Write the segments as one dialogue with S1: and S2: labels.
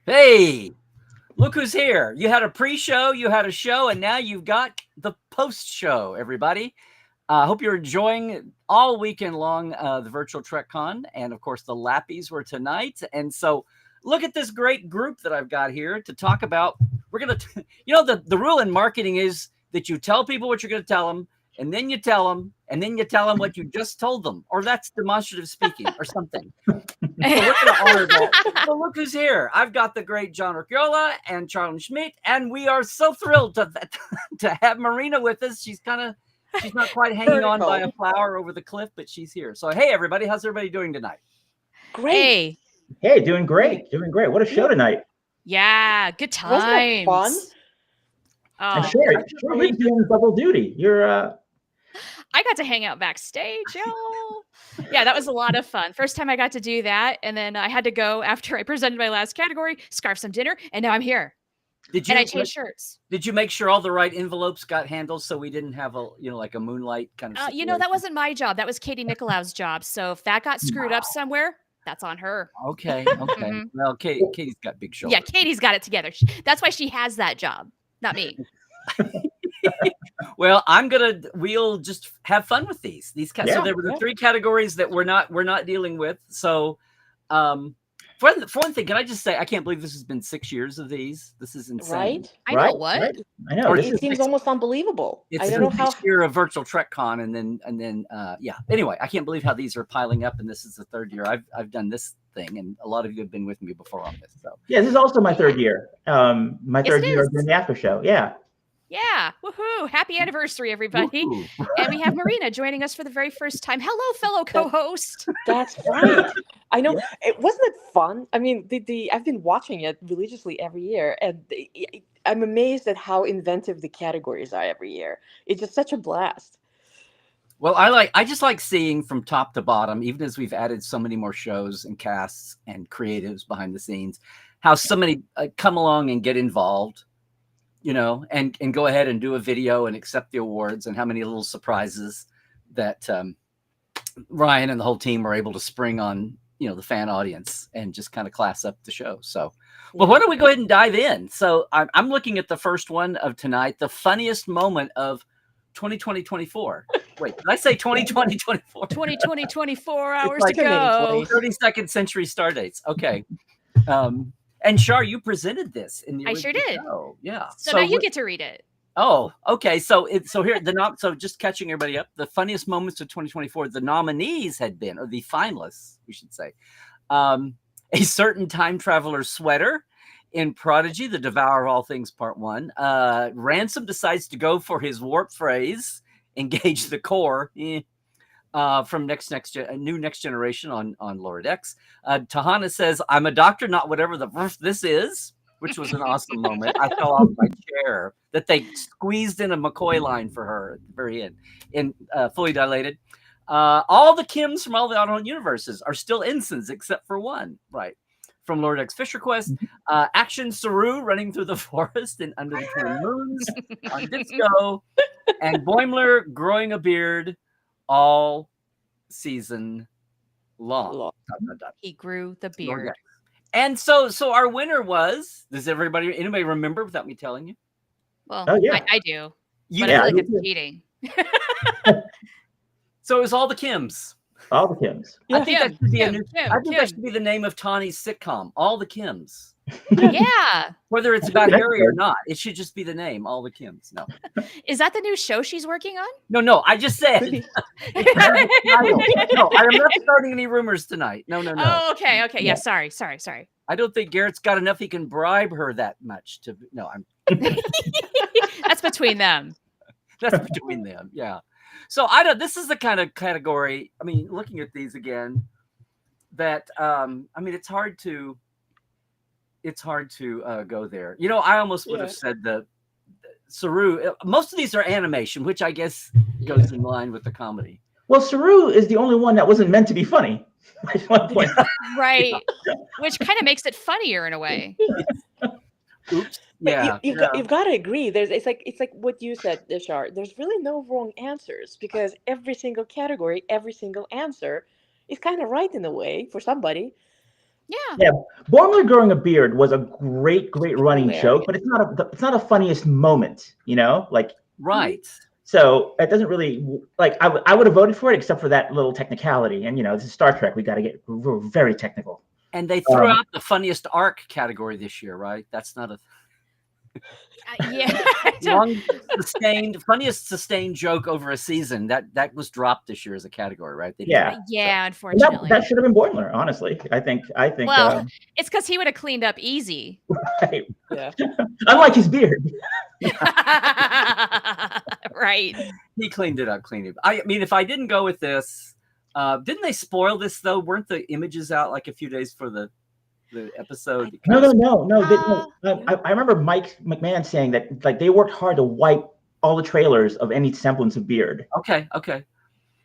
S1: Hey, look who's here. You had a pre-show, you had a show, and now you've got the post-show, everybody. I hope you're enjoying all weekend long the virtual TrekCon. And of course, the LLAPys were tonight. And so look at this great group that I've got here to talk about. We're going to, the rule in marketing is that you tell people what you're going to tell them, and then you tell them, and then you tell them what you just told them, or that's demonstrative speaking or something. So we're going to honor that. So look who's here. I've got the great John Orquiola and Charlynn Schmiedt, and we are so thrilled to have Marina with us. She's not quite hanging on by a flower over the cliff, but she's here. So, hey, everybody, how's everybody doing tonight?
S2: Great.
S3: Hey, doing great. Doing great. What a show tonight.
S2: Yeah, good times.
S4: Wasn't it fun?
S3: And sure, you're doing double duty.
S2: I got to hang out backstage, y'all. Yeah, that was a lot of fun. First time I got to do that, and then I had to go after I presented my last category, scarf some dinner, and now I'm here. And I changed shirts.
S1: Did you make sure all the right envelopes got handled so we didn't have like a moonlight kind of situation?
S2: That wasn't my job. That was Katie Nicolau's job. So if that got screwed up somewhere, that's on her.
S1: Okay. Well, Katie's got big shoulders.
S2: Yeah, Katie's got it together. That's why she has that job, not me.
S1: Well, we'll just have fun with these. So there were the three categories that we're not dealing with. So, for one thing, can I just say I can't believe this has been 6 years of these. This is insane.
S4: Right?
S2: I know what.
S3: Right? I know.
S4: It seems almost unbelievable.
S1: It's
S4: I don't know how.
S1: Year of virtual TrekCon, and then yeah. Anyway, I can't believe how these are piling up, and this is the third year I've done this thing, and a lot of you have been with me before on this. So
S3: yeah, this is also my third year. My third year doing the after show. Yeah.
S2: Yeah. Woohoo. Happy anniversary, everybody. And we have Marina joining us for the very first time. Hello, fellow co-host.
S4: That's right. I know. Wasn't it fun? I mean, I've been watching it religiously every year, and I'm amazed at how inventive the categories are every year. It's just such a blast.
S1: Well, I just like seeing from top to bottom, even as we've added so many more shows and casts and creatives behind the scenes, how so many come along and get involved. And go ahead and do a video and accept the awards, and how many little surprises that Ryan and the whole team were able to spring on, the fan audience and just kind of class up the show. So, well, why don't we go ahead and dive in? So I'm looking at the first one of tonight, the funniest moment of 2020-24. Wait, did I say 2020-24?
S2: 2020-24 hours to go.
S1: 32nd century star dates. Okay. And Char, you presented this in the
S2: I sure did.
S1: Show. Yeah.
S2: So now you get to read it.
S1: Oh, okay. So here so just catching everybody up, the funniest moments of 2024, the nominees had been, or the finalists, we should say, a certain time traveler sweater in Prodigy, the Devourer of All Things Part 1. Ransom decides to go for his warp phrase, engage the core. From next generation on Lower Decks. Tahana says, "I'm a doctor, not whatever this is," which was an awesome moment. I fell off my chair that they squeezed in a McCoy line for her at the very end. In Fully Dilated, all the Kims from all the alternate universes are still ensigns except for one. Right. From Lower Decks Fisher Quest, Action Saru running through the forest and Under the Twin Moons on Disco, and Boimler growing a beard all season long.
S2: He grew the beard.
S1: And so our winner was, anybody remember without me telling you?
S2: Well, I do. But I feel like it's cheating.
S1: So it was all the Kims.
S3: All the Kims.
S1: Yeah. I think that should be that should be the name of Tawny's sitcom. All the Kims.
S2: Yeah.
S1: Whether it's about Harry or not, it should just be the name. All the Kims. No.
S2: Is that the new show she's working on?
S1: No. I just said. No, I am not starting any rumors tonight. No.
S2: Oh, okay. Yeah. Sorry.
S1: I don't think Garrett's got enough. He can bribe her that much to. No, I'm.
S2: That's between them.
S1: That's between them. Yeah. So this is the kind of category. I mean, looking at these again, that it's hard to go there. I almost would have said the Saru. Most of these are animation, which I guess goes in line with the comedy.
S3: Well, Saru is the only one that wasn't meant to be funny. At one point.
S2: Right. Which kind of makes it funnier in a way.
S1: Oops.
S4: But you've got to agree. It's like what you said, Char. There's really no wrong answers because every single category, every single answer is kind of right in a way for somebody.
S3: Yeah, Boimler growing a beard was a great running joke,
S4: Hilarious.
S3: but it's not a funniest moment, like.
S1: Right.
S3: So it doesn't really like I would have voted for it except for that little technicality. And this is Star Trek. We're very technical.
S1: And they threw out the funniest arc category this year, right? That's not a funniest sustained joke over a season. That was dropped this year as a category, right?
S2: Unfortunately.
S3: That should have been Boimler, honestly. I think.
S2: Well, it's because he would have cleaned up easy.
S3: Right.
S4: Yeah.
S3: Unlike his beard.
S2: Right.
S1: He cleaned it up. I mean, if I didn't go with this, didn't they spoil this though? Weren't the images out like a few days for the episode?
S3: No. I remember Mike McMahon saying that like they worked hard to wipe all the trailers of any semblance of beard.
S1: Okay.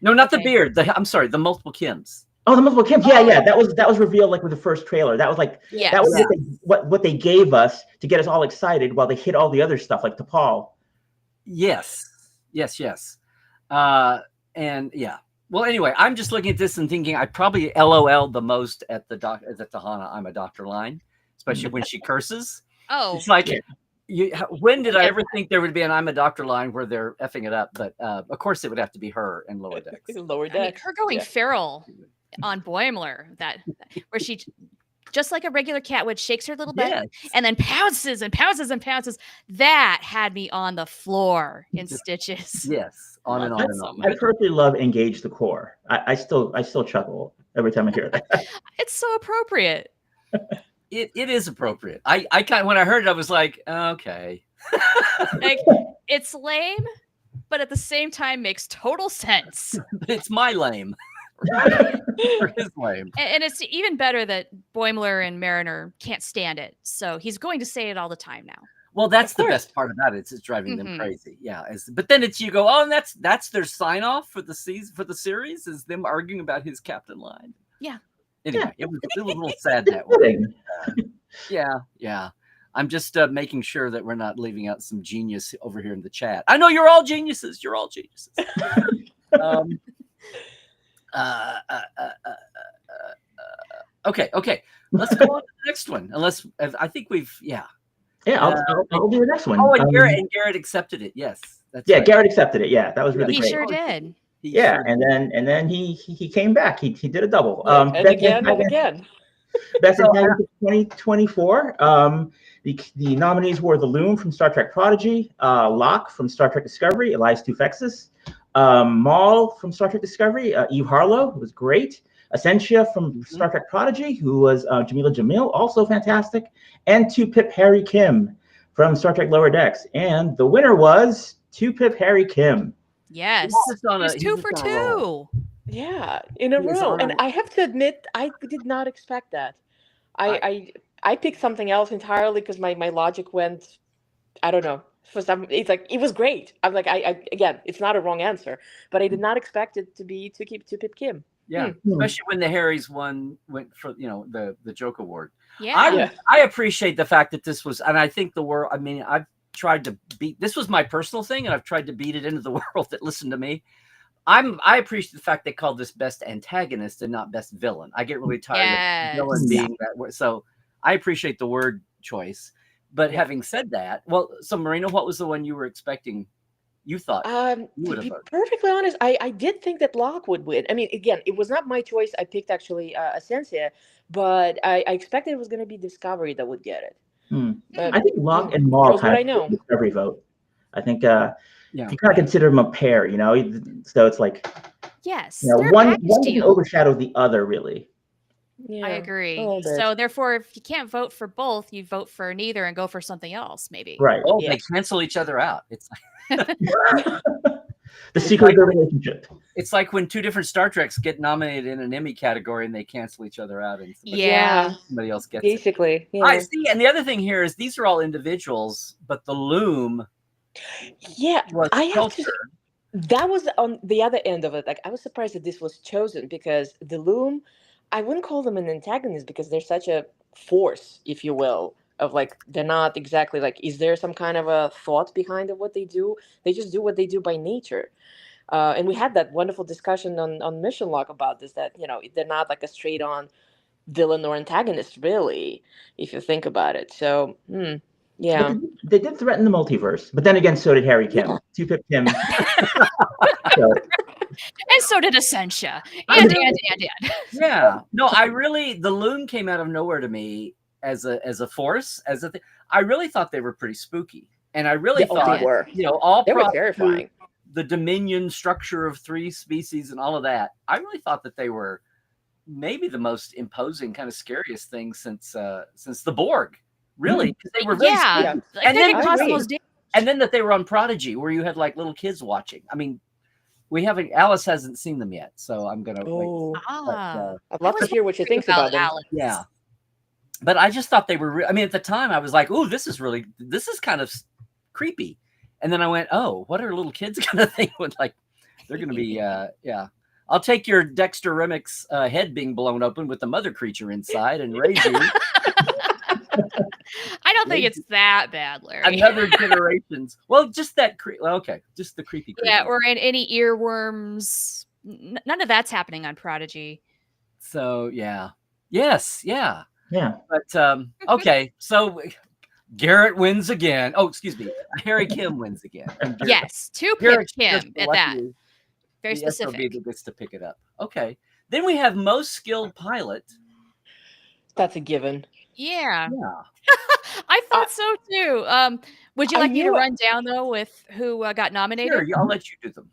S1: No, not the beard. I'm sorry, the multiple Kims.
S3: Oh, the multiple Kims. Yeah. That was revealed like with the first trailer. That was like that was what they gave us to get us all excited while they hid all the other stuff like T'Pol.
S1: Yes. And yeah. Well, anyway, I'm just looking at this and thinking I probably LOL the most at the Tahana I'm a Doctor line, especially when she curses.
S2: Oh,
S1: it's like when did I ever think there would be an I'm a Doctor line where they're effing it up? But of course, it would have to be her in Lower Decks.
S4: Lower Decks.
S2: I mean, her going feral on Boimler, where she just like a regular cat would shakes her little butt and then pounces and pounces and pounces. That had me on the floor in stitches.
S1: Yes, on and on.
S3: I personally love Engage the Core. I still chuckle every time I hear that.
S2: It's so appropriate.
S1: It is appropriate. I kind of when I heard it, I was like, okay.
S2: Like it's lame, but at the same time makes total sense.
S1: It's my lame. Or his lame.
S2: And it's even better that Boimler and Mariner can't stand it. So he's going to say it all the time now.
S1: Well, that's the best part about it. It's driving them crazy. Yeah. But then you go, oh, and that's their sign off for the season, for the series, is them arguing about his captain line.
S2: Yeah.
S1: Anyway, it was a little sad that way. Yeah. I'm just making sure that we're not leaving out some genius over here in the chat. I know you're all geniuses. Okay. Let's go on to the next one. Unless I think we've
S3: I'll do the next one.
S1: Oh, and Garrett accepted it. Yes, that's right.
S3: Garrett accepted it. Yeah, that was really great.
S2: He sure did.
S3: And then he came back. He did a double.
S4: And again.
S3: Best in Time 2024. The nominees were the Loom from Star Trek Prodigy, Locke from Star Trek Discovery, Elias Tufexis, Maul from Star Trek Discovery, Eve Harlow was great. Essentia from Star Trek Prodigy, who was Jamila Jamil, also fantastic, and 2-Pip Harry Kim from Star Trek Lower Decks. And the winner was 2-Pip Harry Kim.
S2: Yes, he's 2 for 2.
S4: Yeah, in a row. And I have to admit, I did not expect that. I picked something else entirely because my logic went, I don't know. For some, it's like it was great. I'm like, I again, it's not a wrong answer, but I did not expect it to keep 2-Pip Kim.
S1: Yeah, especially when the Harrys went for the Joke Award.
S2: Yeah,
S1: I appreciate the fact that this was, and I think the world. I mean, I've tried to beat. This was my personal thing, and I've tried to beat it into the world that listened to me. I appreciate the fact they called this best antagonist and not best villain. I get really tired of villain being that word. So I appreciate the word choice. But having said that, so Marina, what was the one you were expecting? You thought
S4: to be perfectly honest, I did think that Locke would win. I mean, again, it was not my choice. I picked actually Essentia, but I expected it was going to be Discovery that would get it.
S3: I think Locke and Maul kind of Discovery vote. I think if you kind of consider them a pair, so it's like one can overshadow the other, really.
S2: Yeah, I agree. So therefore, if you can't vote for both, you vote for neither and go for something else, maybe.
S3: Right.
S1: Oh, they cancel each other out. It's like
S3: the secret of their relationship.
S1: It's like when 2 different Star Treks get nominated in an Emmy category and they cancel each other out, and somebody else gets
S4: basically.
S1: It. Yeah. I see. And the other thing here is these are all individuals, but the Loom.
S4: Yeah, that was on the other end of it. Like I was surprised that this was chosen because the Loom, I wouldn't call them an antagonist because they're such a force, if you will, of like, they're not exactly like, is there some kind of a thought behind of what they do? They just do what they do by nature. And we had that wonderful discussion on Mission Log about this, that, they're not like a straight on villain or antagonist, really, if you think about it. So, yeah.
S3: But they did threaten the multiverse. But then again, so did Harry Kim.
S4: Yeah.
S3: 2-Pip Kim. So,
S2: And so did Essentia. And.
S1: Yeah. No, the Loon came out of nowhere to me as a force, as a thing. I really thought they were pretty spooky. And I really thought,
S4: they were.
S1: all
S4: They were
S1: props to
S4: terrifying.
S1: the Dominion structure of 3 species and all of that. I really thought that they were maybe the most imposing, kind of scariest thing since the Borg. Really, because they were very spooky.
S2: Like
S1: And then
S2: and
S1: then that they were on Prodigy, where you had like little kids watching. I mean, Alice hasn't seen them yet, so I'm gonna wait.
S4: I'd love to hear what you think about them.
S2: Alice.
S1: Yeah, but I just thought they were. I mean, at the time, I was like, "Ooh, this is kind of creepy." And then I went, "Oh, what are little kids gonna think? Like, they're gonna be, yeah." I'll take your Dexter Remick's head being blown open with the mother creature inside and raise you.
S2: I don't think it's that bad, Larry.
S1: Another generations. Well, just that. Just the creepy.
S2: Yeah, or in any earworms. None of that's happening on Prodigy.
S1: So yeah, yes, yeah. But okay, so Garrett wins again. Oh, excuse me, Harry Kim wins again.
S2: Yes, 2-Pip Kim at that. Very
S1: the
S2: specific.
S1: SOB gets to pick it up. Okay, then we have most skilled pilot.
S4: That's a given.
S2: Yeah. I thought so too. Would you like me to run down though with who got nominated?
S1: Sure, I'll let you do them.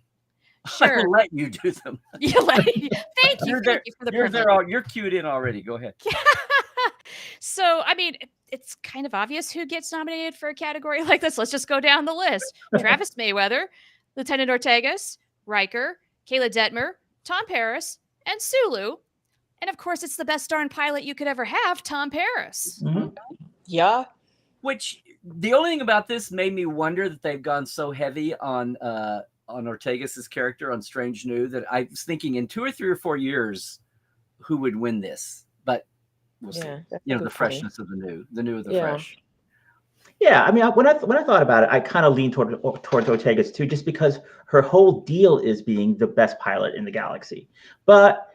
S2: Sure.
S1: I'll let you do them.
S2: Thank you. Thank you for the privilege.
S1: You're cued in already. Go ahead.
S2: So, I mean, it's kind of obvious who gets nominated for a category like this. Let's just go down the list. Travis Mayweather, Lieutenant Ortegas, Riker, Kayla Detmer, Tom Paris, and Sulu. And of course, it's the best darn pilot you could ever have, Tom Paris.
S3: Mm-hmm.
S4: Yeah.
S1: Which the only thing about this made me wonder that they've gone so heavy on Ortegas's character on Strange New that I was thinking in 2 or 3 or 4 years who would win this. But we'll see. The freshness of the new of the fresh.
S3: Yeah, I mean, when I thought about it, I kind of leaned towards Ortegas too, just because her whole deal is being the best pilot in the galaxy. But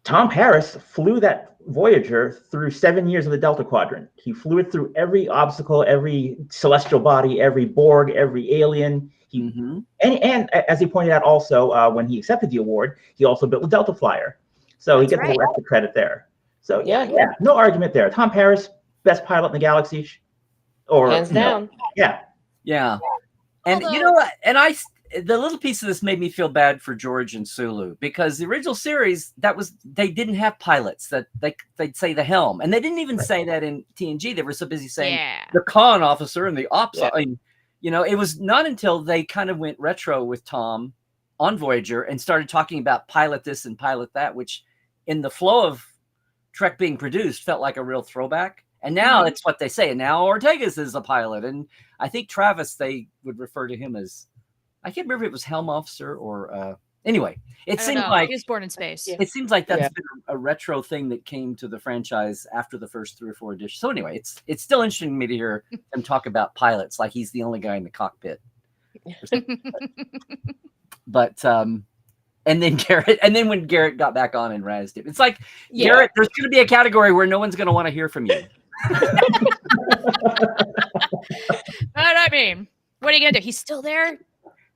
S3: Tom Paris flew that Voyager through 7 years of the Delta Quadrant. He flew it through every obstacle, every celestial body, every Borg, every alien. And as he pointed out also, when he accepted the award, he also built the Delta Flyer. So he gets a little extra credit there. So yeah, no argument there. Tom Paris, best pilot in the galaxy.
S4: Hands down.
S1: Yeah. And you know what? And the little piece of this made me feel bad for George and Sulu, because the original series, they didn't have pilots, that they'd say the helm, and they didn't even say that in TNG. They were so busy saying the con officer and the ops. I mean, it was not until they kind of went retro with Tom on Voyager and started talking about pilot this and pilot that, which in the flow of Trek being produced felt like a real throwback. And now it's what they say. And now Ortegas is a pilot. And I think Travis, they would refer to him as, I can't remember if it was helm officer or anyway. It seems like
S2: he was born in space.
S1: It seems like that's been a retro thing that came to the franchise after the first 3 or 4 editions. So anyway, it's still interesting to me to hear him talk about pilots like he's the only guy in the cockpit. But and then when Garrett got back on and razzed him, it's like Garrett, there's going to be a category where no one's going to want to hear from you.
S2: But I mean, what are you going to do? He's still there.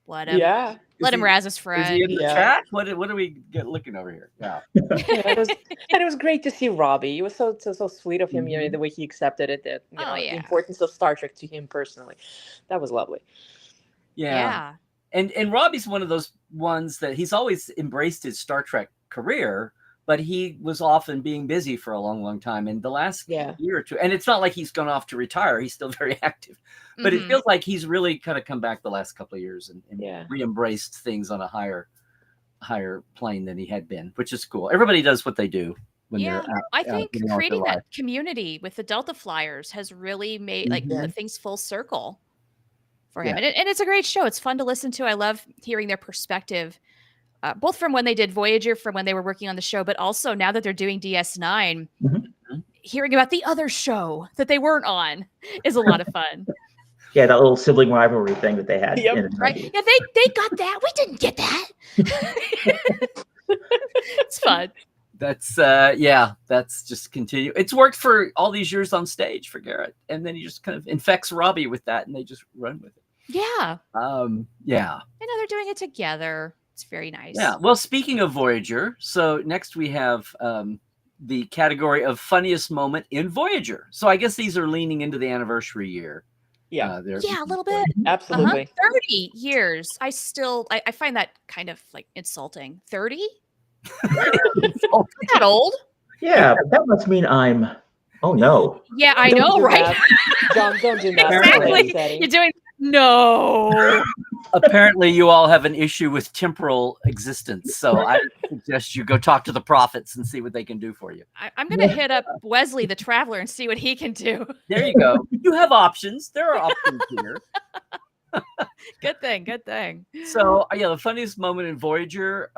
S2: Let him.
S4: Yeah.
S2: Let him razz his friend.
S1: Is he in the chat? What are we looking over here? Yeah.
S4: It was great to see Robbie. It was so sweet of him, the way he accepted it, that the importance of Star Trek to him personally. That was lovely.
S1: Yeah. And Robbie's one of those ones that he's always embraced his Star Trek career, but he was often being busy for a long, long time. And the last year or two, and it's not like he's gone off to retire. He's still very active, but it feels like he's really kind of come back the last couple of years and re-embraced things on a higher plane than he had been, which is cool. Everybody does what they do when they're out.
S2: I think creating that community with the Delta Flyers has really made put things full circle for him. And it's a great show. It's fun to listen to. I love hearing their perspective, both from when they did Voyager, from when they were working on the show, but also now that they're doing DS9, hearing about the other show that they weren't on is a lot of fun.
S3: Yeah, that little sibling rivalry thing that they had.
S2: Right. Yeah, they got that. We didn't get that. It's fun.
S1: That's that's just continue. It's worked for all these years on stage for Garrett, and then he just kind of infects Robbie with that, and they just run with it.
S2: Yeah.
S1: Yeah.
S2: I know they're doing it together. It's very nice.
S1: Yeah. Well, speaking of Voyager, so next we have the category of funniest moment in Voyager. So I guess these are leaning into the anniversary year.
S4: Yeah.
S2: Yeah, a little bit.
S4: Absolutely.
S2: 30 years. I find that kind of like insulting. 30? Not old.
S3: Yeah, but that must mean I'm. Oh no.
S2: Yeah, I
S4: Don't
S2: know,
S4: do
S2: right?
S4: that. John, don't do that.
S2: Exactly. You're doing no.
S1: Apparently, you all have an issue with temporal existence. So I suggest you go talk to the prophets and see what they can do for you.
S2: I'm going to hit up Wesley the Traveler and see what he can do.
S1: There you go. You have options. There are options here.
S2: Good thing. Good thing.
S1: So, yeah, the funniest moment in Voyager,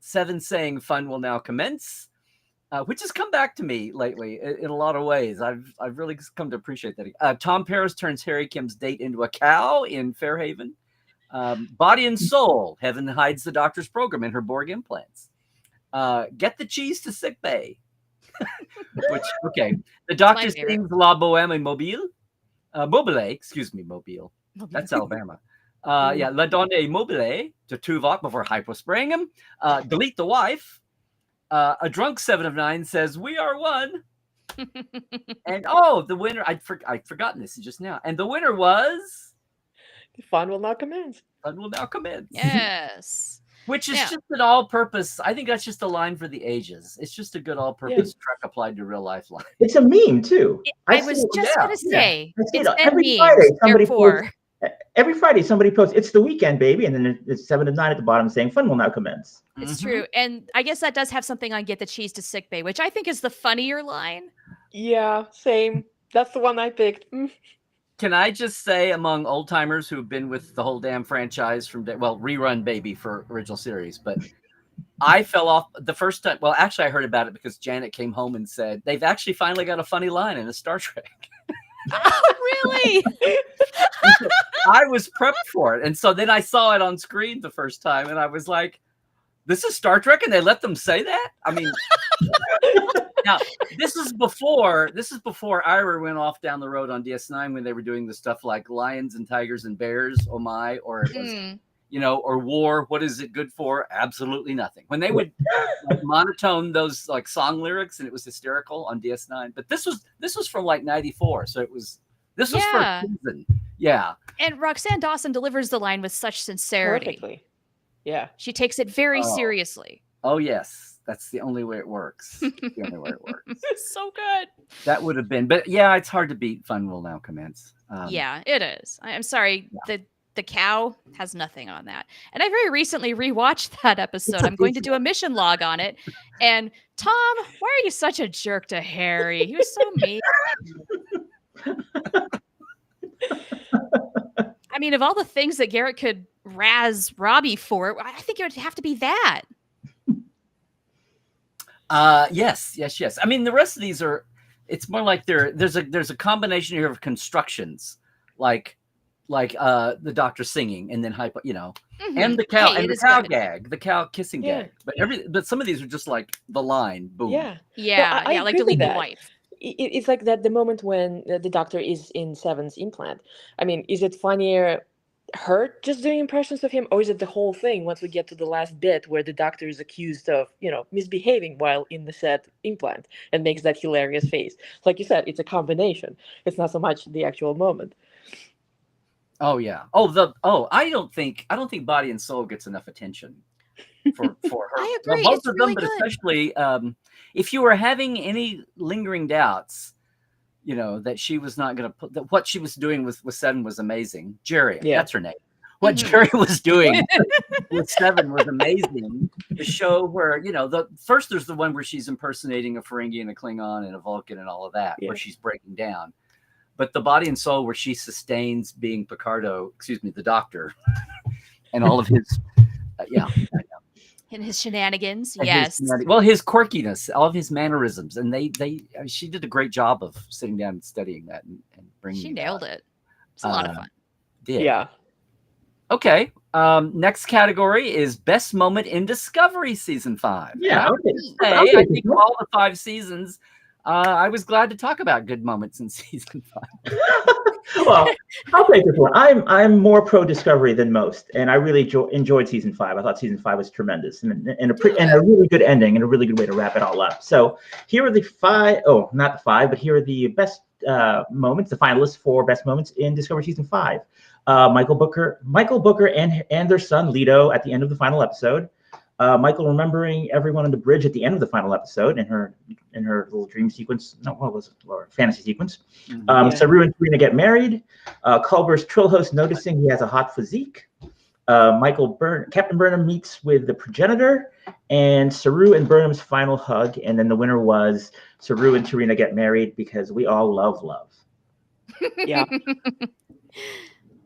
S1: Seven saying fun will now commence, which has come back to me lately in a lot of ways. I've really come to appreciate that. Tom Paris turns Harry Kim's date into a cow in Fairhaven. Body and soul, Heaven hides the doctor's program in her Borg implants. Get the cheese to sick bay. Which, okay. The doctor sings La Bohème Mobile. Mobile. That's Alabama. Yeah, La Donne Mobile to Tuvok before spraying him. Delete the wife. A drunk 7 of 9 says, "We are one." And the winner, I'd forgotten this just now. And the winner was...
S4: Fun will now commence.
S1: Fun will now commence.
S2: Yes.
S1: Which is just an all-purpose. I think that's just a line for the ages. It's just a good all-purpose Trek applied to real life line.
S3: It's a meme too.
S2: I was just going to say, it's
S3: every Friday somebody posts, every Friday somebody posts, "It's the weekend, baby," and then it's 7 of 9 at the bottom saying, "Fun will now commence."
S2: It's true, and I guess that does have something on "Get the cheese to sick bay," which I think is the funnier line.
S4: Yeah, same. That's the one I picked.
S1: Can I just say, among old timers who've been with the whole damn franchise from rerun baby for original series, but I fell off the first time. Well, actually, I heard about it because Janet came home and said they've actually finally got a funny line in a Star Trek.
S2: Oh, really?
S1: So I was prepped for it, and so then I saw it on screen the first time, and I was like, "This is Star Trek," and they let them say that. I mean. Now, this is before Ira went off down the road on DS9 when they were doing the stuff like Lions and Tigers and Bears, oh my, or it was, or War, what is it good for? Absolutely nothing. When they would monotone those like song lyrics, and it was hysterical on DS9. But this was from like '94, so this was for a season. Yeah.
S2: And Roxanne Dawson delivers the line with such sincerity.
S4: Perfectly. Yeah.
S2: She takes it very seriously.
S1: Oh yes. That's the only way it works. The only way it works.
S2: It's so good.
S1: That would have been, but yeah, it's hard to beat. Fun will now commence.
S2: Yeah, it is. I'm sorry. Yeah. The cow has nothing on that. And I very recently rewatched that episode. I'm going to do a mission log on it. And Tom, why are you such a jerk to Harry? He was so mean. I mean, of all the things that Garrett could razz Robbie for, I think it would have to be that.
S1: Yes. I mean, the rest of these it's more like there's a combination here of constructions, like the doctor singing and then and the cow and the cow gag, the cow kissing gag. But some of these are just like the line, boom.
S4: Yeah,
S2: like delete the wife.
S4: It's like that the moment when the doctor is in Seven's implant. I mean, is it funnier her just doing impressions of him, or is it the whole thing once we get to the last bit where the doctor is accused of misbehaving while in the said implant and makes that hilarious face? Like you said, it's a combination. It's not so much the actual moment.
S1: Oh yeah. I don't think Body and Soul gets enough attention for her.
S2: I agree.
S1: Well, both
S2: it's
S1: of
S2: really
S1: them, but
S2: good.
S1: especially if you were having any lingering doubts, that she was not going to put that what she was doing with Seven was amazing. Jerry, that's her name. What Jerry was doing with Seven was amazing. The show where, there's the one where she's impersonating a Ferengi and a Klingon and a Vulcan and all of that, where she's breaking down. But the Body and Soul where she sustains being the doctor and all of his,
S2: And his shenanigans,
S1: and
S2: yes.
S1: His quirkiness, all of his mannerisms, and she did a great job of sitting down and studying that and bringing.
S2: She nailed it. It's a lot of fun.
S1: Did.
S4: Yeah.
S1: Okay. Next category is best moment in Discovery season 5.
S3: Yeah,
S1: And
S3: okay.
S1: I would say, I think all the 5 seasons, I was glad to talk about good moments in season 5.
S3: Well, I'll take this one. I'm more pro Discovery than most, and I really enjoyed season 5. I thought season 5 was tremendous, and a really good ending, and a really good way to wrap it all up. So here are the 5. Oh, not the 5, but here are the best moments, the finalists for best moments in Discovery season 5. Michael Booker, and their son Leto at the end of the final episode. Michael remembering everyone on the bridge at the end of the final episode in her little dream sequence. No, what was it? Or fantasy sequence. Saru and Serena get married. Culber's Trill host noticing he has a hot physique. Captain Burnham meets with the progenitor, and Saru and Burnham's final hug. And then the winner was Saru and Serena get married because we all love love.
S4: Yeah.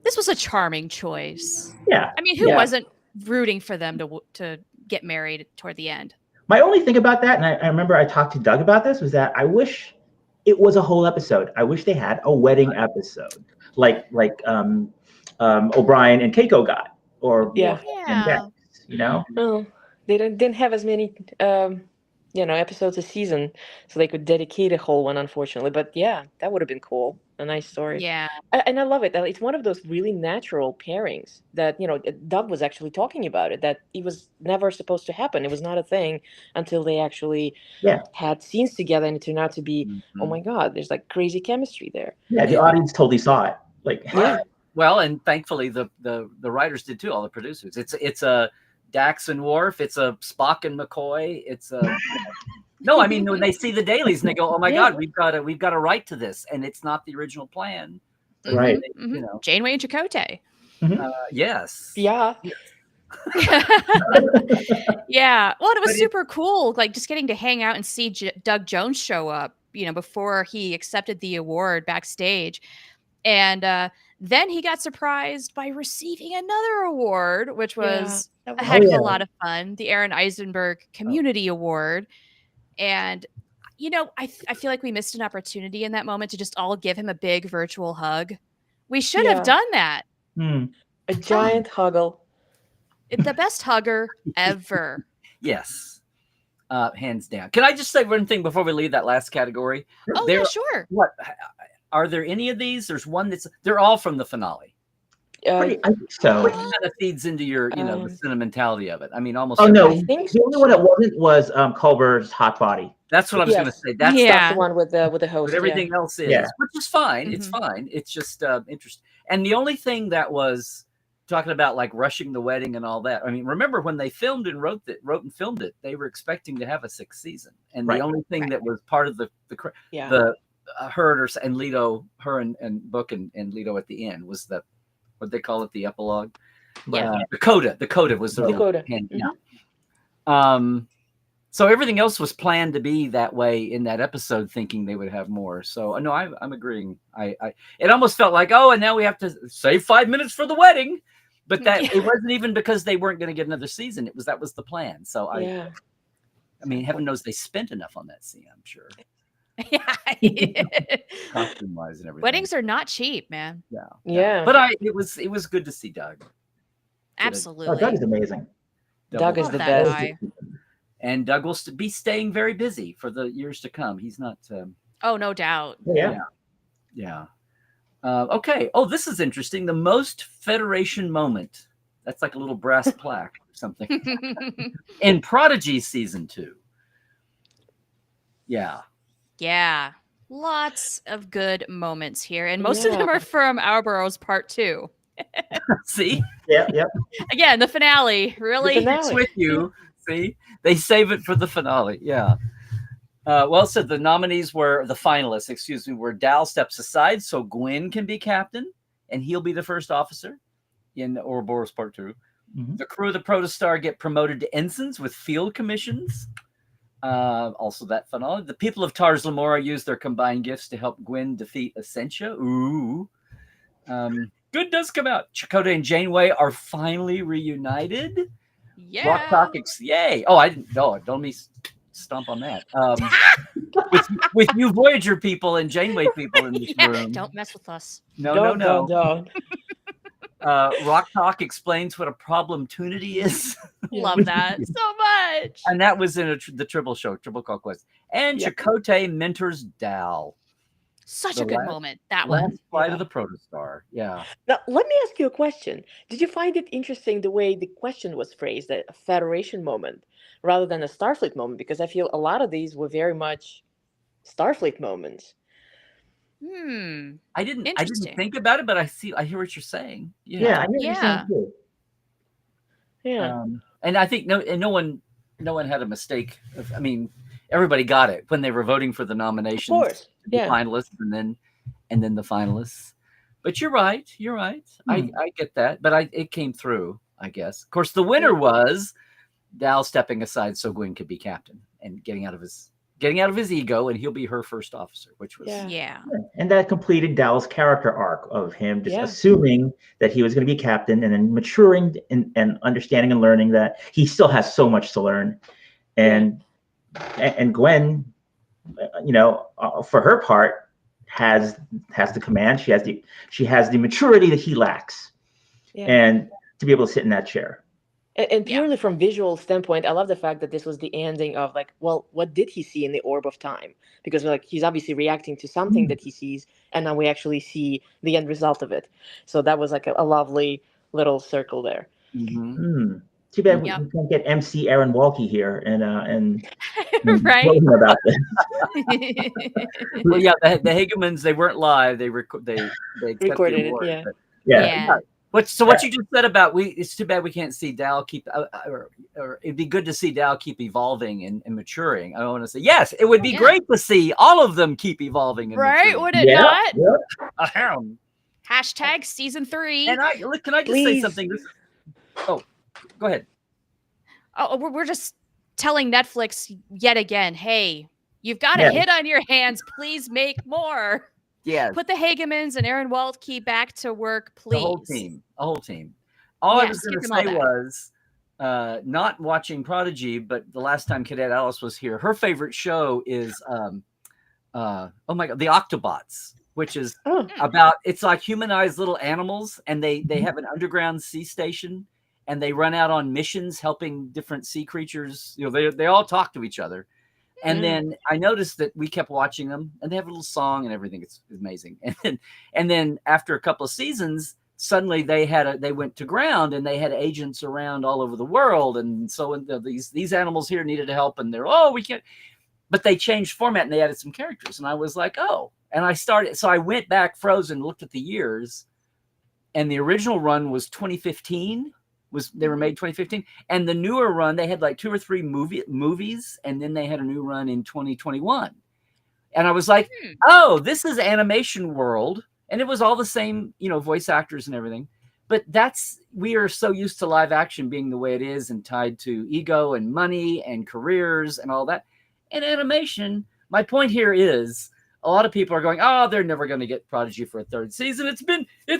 S2: This was a charming choice.
S3: Yeah.
S2: I mean, who wasn't rooting for them to get married toward the end?
S3: My only thing about that, and I remember I talked to Doug about this, was that I wish it was a whole episode. I wish they had a wedding episode, like O'Brien and Keiko got, or and Bex, you know.
S4: Well, they didn't have as many episodes a season, so they could dedicate a whole one, unfortunately. But yeah, that would have been cool. A nice story.
S2: Yeah.
S4: And I love it. It's one of those really natural pairings that, Doug was actually talking about it, that it was never supposed to happen. It was not a thing until they actually had scenes together, and it turned out to be, oh my God, there's like crazy chemistry there.
S3: Yeah, the audience totally saw it.
S1: Well, and thankfully the writers did too, all the producers. It's a Dax and Worf, it's a Spock and McCoy, it's a no, I mean when they see the dailies and they go, "Oh my God, we've got to write to this," and it's not the original plan,
S3: right?
S2: Janeway and Chakotay.
S1: Yes.
S4: Yeah.
S2: Yeah. Well, it was super cool, like just getting to hang out and see Doug Jones show up, before he accepted the award backstage, and then he got surprised by receiving another award, which was a heck of a lot of fun, the Aaron Eisenberg Community Award. And, I feel like we missed an opportunity in that moment to just all give him a big virtual hug. We should have done that.
S4: A giant huggle.
S2: The best hugger ever.
S1: Yes. Hands down. Can I just say one thing before we leave that last category?
S2: Oh, yeah, sure.
S1: What are there any of these? There's one they're all from the finale.
S3: I think so.
S1: Which kind of feeds into your, the sentimentality of it. I mean, almost.
S3: Oh no, the only one that wasn't was Culber's hot body.
S1: That's what I was going to say. That's
S4: the one with the host.
S1: But everything else is, which is fine. It's fine. It's just interesting. And the only thing that was talking about like rushing the wedding and all that. I mean, remember when they filmed and wrote and filmed it, they were expecting to have a 6th season, and the only thing that was part of the and Leto, her and Book and Leto at the end was the, what they call it, the epilogue. The coda. The coda was the
S4: coda.
S1: So everything else was planned to be that way in that episode, thinking they would have more. So no, I'm agreeing. It almost felt like, and now we have to save 5 minutes for the wedding, but that it wasn't even because they weren't going to get another season. That was the plan. So I mean, heaven knows they spent enough on that scene, I'm sure. Costume wise and everything.
S2: Weddings are not cheap, man.
S4: Yeah.
S1: But it was good to see Doug.
S2: Absolutely.
S3: Oh, Doug is amazing.
S4: Doug is the best. Guy.
S1: And Doug will be staying very busy for the years to come. He's not.
S2: Oh, no doubt.
S1: Yeah. Okay. Oh, this is interesting. The most Federation moment. That's like a little brass plaque or something. In Prodigy season 2. Yeah.
S2: Yeah. Lots of good moments here. And most of them are from Ouroboros Part 2.
S1: See?
S3: Yep.
S2: Again, the finale. Really?
S1: It's with you. See? They save it for the finale. Yeah. So the nominees were, the finalists, were Dal steps aside so Gwyn can be captain, and he'll be the first officer in Ouroboros Part 2. Mm-hmm. The crew of the Protostar get promoted to ensigns with field commissions. Also that finale. The people of Tars Lamora use their combined gifts to help Gwyn defeat Essentia. Ooh. Good does come out. Chakotay and Janeway are finally reunited.
S2: Yeah.
S1: Rock Topics, yay! Oh, I didn't. No, don't me stomp on that. With you Voyager people and Janeway people in this room.
S2: Don't mess with us.
S1: No.
S4: Don't.
S1: Rock Talk explains what a problemtunity is.
S2: Love that so much.
S1: And that was in the Triple Call Quest. And
S4: Yep.
S1: Chakotay mentors Dal.
S2: Such
S1: The
S2: a good
S1: last-
S2: moment. That
S1: Last
S2: one.
S1: flight
S4: Yeah.
S1: of the Protostar. Yeah.
S4: Now, let me ask you a question. Did you find it interesting the way the question was phrased, a Federation moment rather than a Starfleet moment? Because I feel a lot of these were very much Starfleet moments.
S1: I didn't
S2: Interesting.
S1: think about it, but I hear what you're saying.
S3: Yeah, I know what you're
S2: Yeah.
S3: saying too.
S4: Yeah.
S1: And I think no one had a mistake. I mean, everybody got it when they were voting for the nominations.
S4: Of course.
S1: To be
S4: Yeah.
S1: finalists and then the finalists. But you're right. I get that. But it came through, I guess. Of course, the winner was Dal stepping aside so Gwyn could be captain and getting out of his ego, and he'll be her first officer, which was
S2: Yeah.
S3: And that completed Dal's character arc of him just
S4: Yeah.
S3: assuming that he was going to be captain and then maturing and understanding and learning that he still has so much to learn. And Gwen, for her part, has the command. She has the maturity that he lacks, and to be able to sit in that chair.
S4: And purely from visual standpoint, I love the fact that this was the ending of like, well, what did he see in the orb of time? Because like he's obviously reacting to something that he sees, and now we actually see the end result of it. So that was like a lovely little circle there.
S3: Too bad we can't get MC Aaron Walke here and
S2: Right.
S3: tell him about this.
S1: Well, yeah, the Hagemans, they weren't live. They recorded
S4: it. Yeah.
S2: Yeah.
S1: What you just said about it's too bad we can't see Dal keep, or it'd be good to see Dal keep evolving and maturing. I want to say yes, it would be great to see all of them keep evolving. And
S2: Right?
S1: maturing.
S2: Would it not?
S1: Ahem.
S2: Hashtag season 3.
S1: And can I just say something? Oh, go ahead.
S2: Oh, we're just telling Netflix yet again, hey, you've got a hit on your hands. Please make more.
S1: Yeah.
S2: Put the Hagemans and Aaron Waltke back to work, please.
S1: A whole team. All I was going to say was not watching Prodigy, but the last time Cadet Alice was here, her favorite show is oh my God, the Octobots, which is about, it's like humanized little animals, and they have an underground sea station, and they run out on missions helping different sea creatures. They all talk to each other. And then I noticed that we kept watching them, and they have a little song and everything. It's amazing. And then after a couple of seasons, suddenly they went to ground, and they had agents around all over the world. And so these animals here needed help, and we can't. But they changed format, and they added some characters, and I was like, oh. And I went back frozen, looked at the years, and the original run was 2015. They were made 2015, and the newer run, they had like 2 or 3 movies, and then they had a new run in 2021. And I was like, oh, this is animation world, and it was all the same, voice actors and everything. But we are so used to live action being the way it is, and tied to ego and money and careers and all that. And animation, my point here is, a lot of people are going, oh, they're never going to get Prodigy for a 3rd season. It's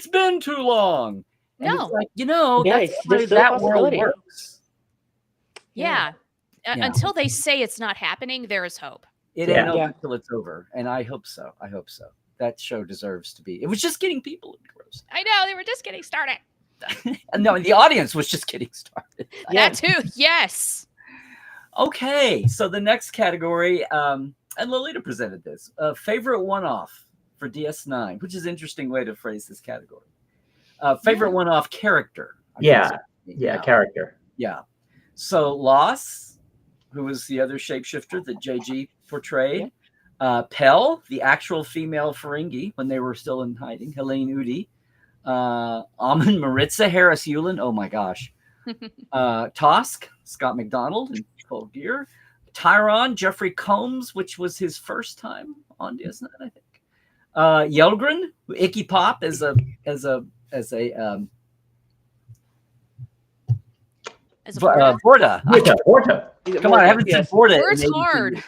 S1: been too long. And it's like, that's the way that world works.
S2: Yeah. Until they say it's not happening, there is hope.
S1: It ain't over until it's over. And I hope so. That show deserves to be. It was just getting people engrossed.
S2: I know. They were just getting started.
S1: No, the audience was just getting started.
S2: That too. Yes.
S1: Okay. So the next category, and Lolita presented this, favorite one-off for DS9, which is an interesting way to phrase this category. Favorite one-off character.
S3: Character.
S1: Yeah. So Loss, who was the other shapeshifter that JG portrayed. Pell, the actual female Ferengi when they were still in hiding. Helene Udi. Amon Maritza, Harris Yulin. Oh my gosh. Tosk, Scott McDonald in full gear. Tyron, Jeffrey Combs, which was his first time on DS9, I think. Yelgren, Icky Pop as a Borda.
S3: Borda.
S1: Come on, I haven't said Borda.
S2: Word's hard.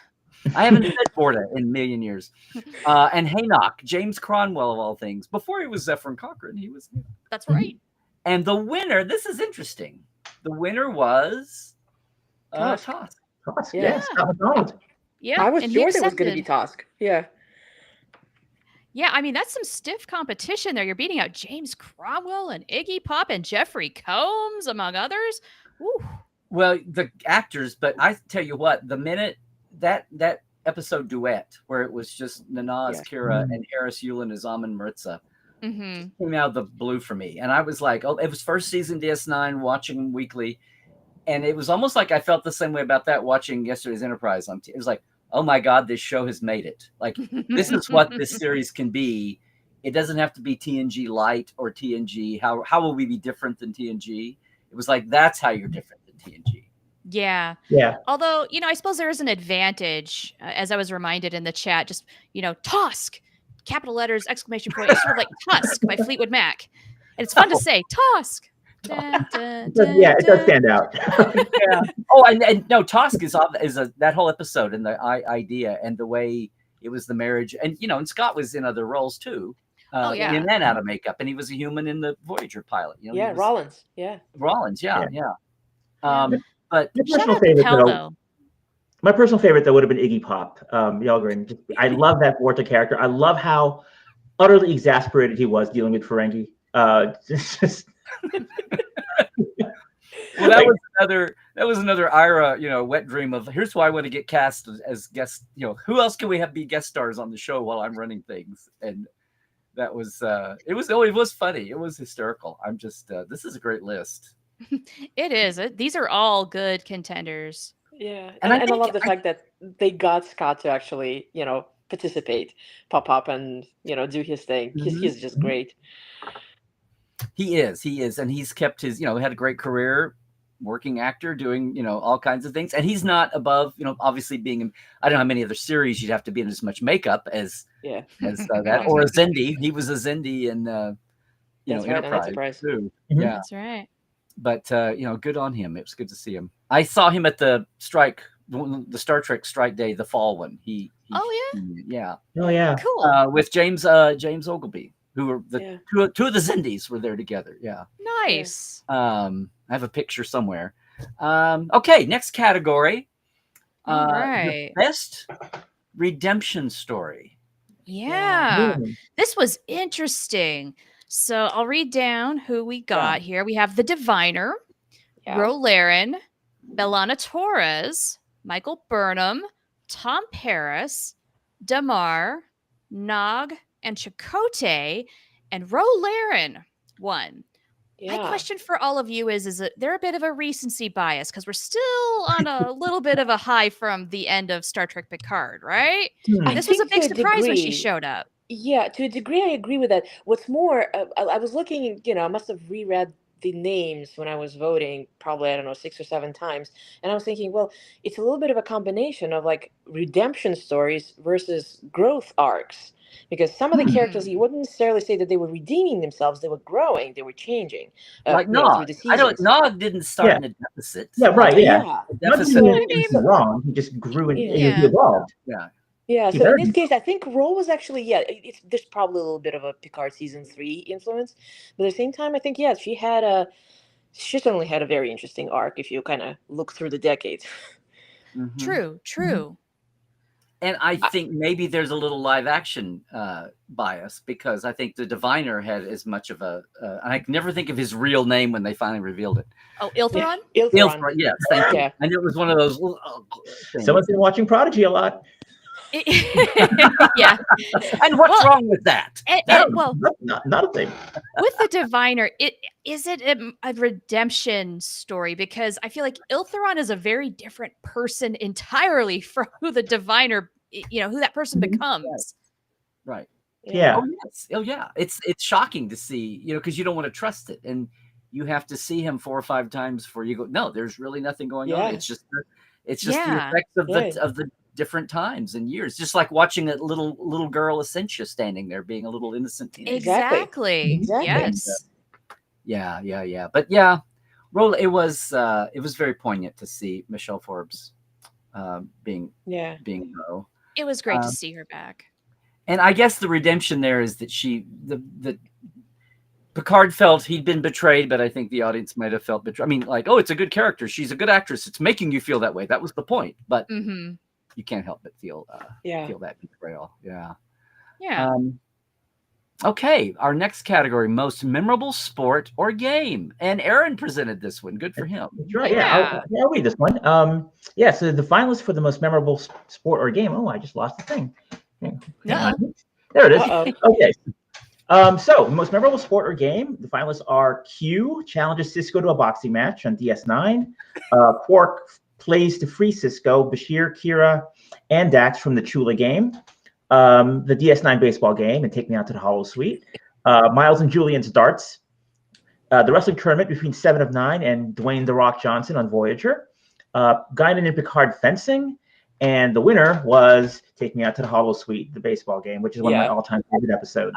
S1: I haven't said Borda in a million years. And Haynock, James Cronwell of all things. Before he was Zephyrin Cochrane, he was.
S2: That's right.
S1: And the winner, this is interesting. The winner was Tosk.
S3: Yes, Scott McDonald.
S2: Yeah,
S4: I was sure it was going to be Tosk. Yeah.
S2: Yeah, I mean, that's some stiff competition there. You're beating out James Cromwell and Iggy Pop and Jeffrey Combs, among others. Ooh.
S1: Well, the actors, but I tell you what, the minute that episode duet where it was just Nanaz Kira and Harris Yulin as Amin Mirza came out of the blue for me. And I was like, oh, it was first season DS9, watching weekly. And it was almost like I felt the same way about that watching yesterday's Enterprise on TV. It was like, oh my God, this show has made it. Like, this is what this series can be. It doesn't have to be TNG light or TNG. How will we be different than TNG? It was like, that's how you're different than TNG.
S2: Yeah.
S3: Yeah.
S2: Although, I suppose there is an advantage, as I was reminded in the chat, just, Tusk, capital letters, exclamation point. It's sort of like Tusk by Fleetwood Mac. And it's fun to say, Tusk. Dun, dun, dun,
S3: Yeah, it does stand out.
S1: Yeah. Oh, and no, Tusk is that whole episode and the idea and the way it was the marriage. And, and Scott was in other roles too. In and out of makeup. And he was a human in the Voyager pilot.
S4: Rollins. Yeah.
S1: Rollins. Yeah. But
S3: my personal favorite though would have been Iggy Pop, Yelgren. I love that Vorta character. I love how utterly exasperated he was dealing with Ferengi.
S1: Well, that was another Ira, wet dream of here's who I want to get cast as guest. Who else can we have be guest stars on the show while I'm running things? And that was it was funny. It was hysterical. I'm just this is a great list.
S2: It is. These are all good contenders.
S4: Yeah, and I love the fact that they got Scott to actually, participate, pop up, and do his thing. He's just great.
S1: He is, and he's kept his, had a great career, working actor, doing, all kinds of things, and he's not above, obviously being in, I don't know how many other series you'd have to be in as much makeup as that, or a Xindi. He was a Xindi in, Enterprise too.
S2: Yeah, that's right.
S1: But good on him. It was good to see him. I saw him at the strike, the Star Trek strike day, the fall one. Cool. With James Ogilvy, who were two of the Xindis were there together. Yeah.
S2: Nice.
S1: I have a picture somewhere. Okay, next category.
S2: All right.
S1: The best redemption story.
S2: Yeah. This was interesting. So I'll read down who we got here. We have the Diviner, Ro Laren, Bellana Torres, Michael Burnham, Tom Paris, Damar, Nog, and Chakotay, and Ro Laren won. My question for all of you is there a bit of a recency bias? Because we're still on a little bit of a high from the end of Star Trek Picard, right? This was a big surprise when she showed up.
S4: Yeah, to a degree, I agree with that. What's more, I was looking, I must have reread the names when I was voting, probably, I don't know, 6 or 7 times. And I was thinking, well, it's a little bit of a combination of like redemption stories versus growth arcs. Because some of the characters, you wouldn't necessarily say that they were redeeming themselves; they were growing, they were changing.
S1: Like Nog, Nog didn't start in a deficit.
S3: Yeah, right.
S1: Deficit.
S3: He's wrong. He just grew and he evolved.
S4: Yeah. So in this case, I think Ro was actually there's probably a little bit of a Picard season 3 influence, but at the same time, I think she certainly had a very interesting arc if you kind of look through the decades.
S2: True.
S1: And I think maybe there's a little live action bias because I think the Diviner had as much of a. I can never think of his real name when they finally revealed it.
S2: Oh, Iltheron?
S4: Iltheron.
S1: Yes, thank you. And it was one of those.
S3: Someone's been watching Prodigy a lot.
S2: Yeah.
S1: And what's wrong with that?
S3: Not a thing.
S2: With the Diviner, is it a redemption story? Because I feel like Iltheron is a very different person entirely from who the Diviner, who that person becomes.
S1: Right.
S3: Yeah.
S1: Oh, yes. Oh, yeah. It's shocking to see, because you don't want to trust it, and you have to see him 4 or 5 times before you go. No, there's really nothing going on. It's just the effects of the different times and years, just like watching a little girl Essentia standing there being a little innocent teenager.
S2: Exactly. Yes.
S1: Yeah. But it was very poignant to see Michelle Forbes being Ro.
S2: It was great to see her back.
S1: And I guess the redemption there is that Picard felt he'd been betrayed, but I think the audience might have felt betrayed. I mean, like, oh, it's a good character. She's a good actress. It's making you feel that way. That was the point. But you can't help but feel that betrayal. Yeah. Okay, our next category, most memorable sport or game. And Aaron presented this one. Good for him.
S3: That's right. Yeah, I'll read this one. Yeah, so the finalists for the most memorable sport or game. Oh, I just lost the thing. Hang on. There it is. Okay. So the most memorable sport or game, the finalists are Q challenges Cisco to a boxing match on DS9. Quark plays to free Cisco, Bashir, Kira, and Dax from the Chula game. The DS9 baseball game, and Take Me Out to the Hollow Suite. Miles and Julian's darts. The wrestling tournament between 7 of 9 and Dwayne The Rock Johnson on Voyager. Guinan and Picard fencing. And the winner was Take Me Out to the Hollow Suite, the baseball game, which is one of my all-time favorite episodes.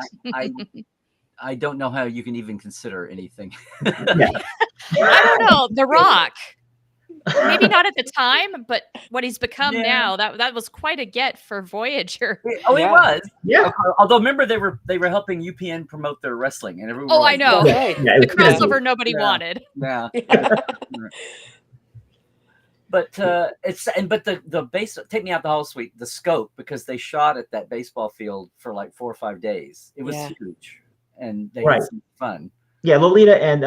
S1: I don't know how you can even consider anything.
S3: Yeah.
S2: I don't know. The Rock. Maybe not at the time, but what he's become now, that was quite a get for Voyager.
S1: Oh, it was.
S3: Yeah.
S1: Although remember they were helping UPN promote their wrestling, and everyone.
S2: Oh, I know.
S4: Right.
S3: Yeah,
S2: The crossover nobody wanted.
S1: Yeah. But the base Take Me Out the Hollow Suite, the scope, because they shot at that baseball field for like 4 or 5 days. It was huge, and they had some fun.
S3: Yeah, Lolita and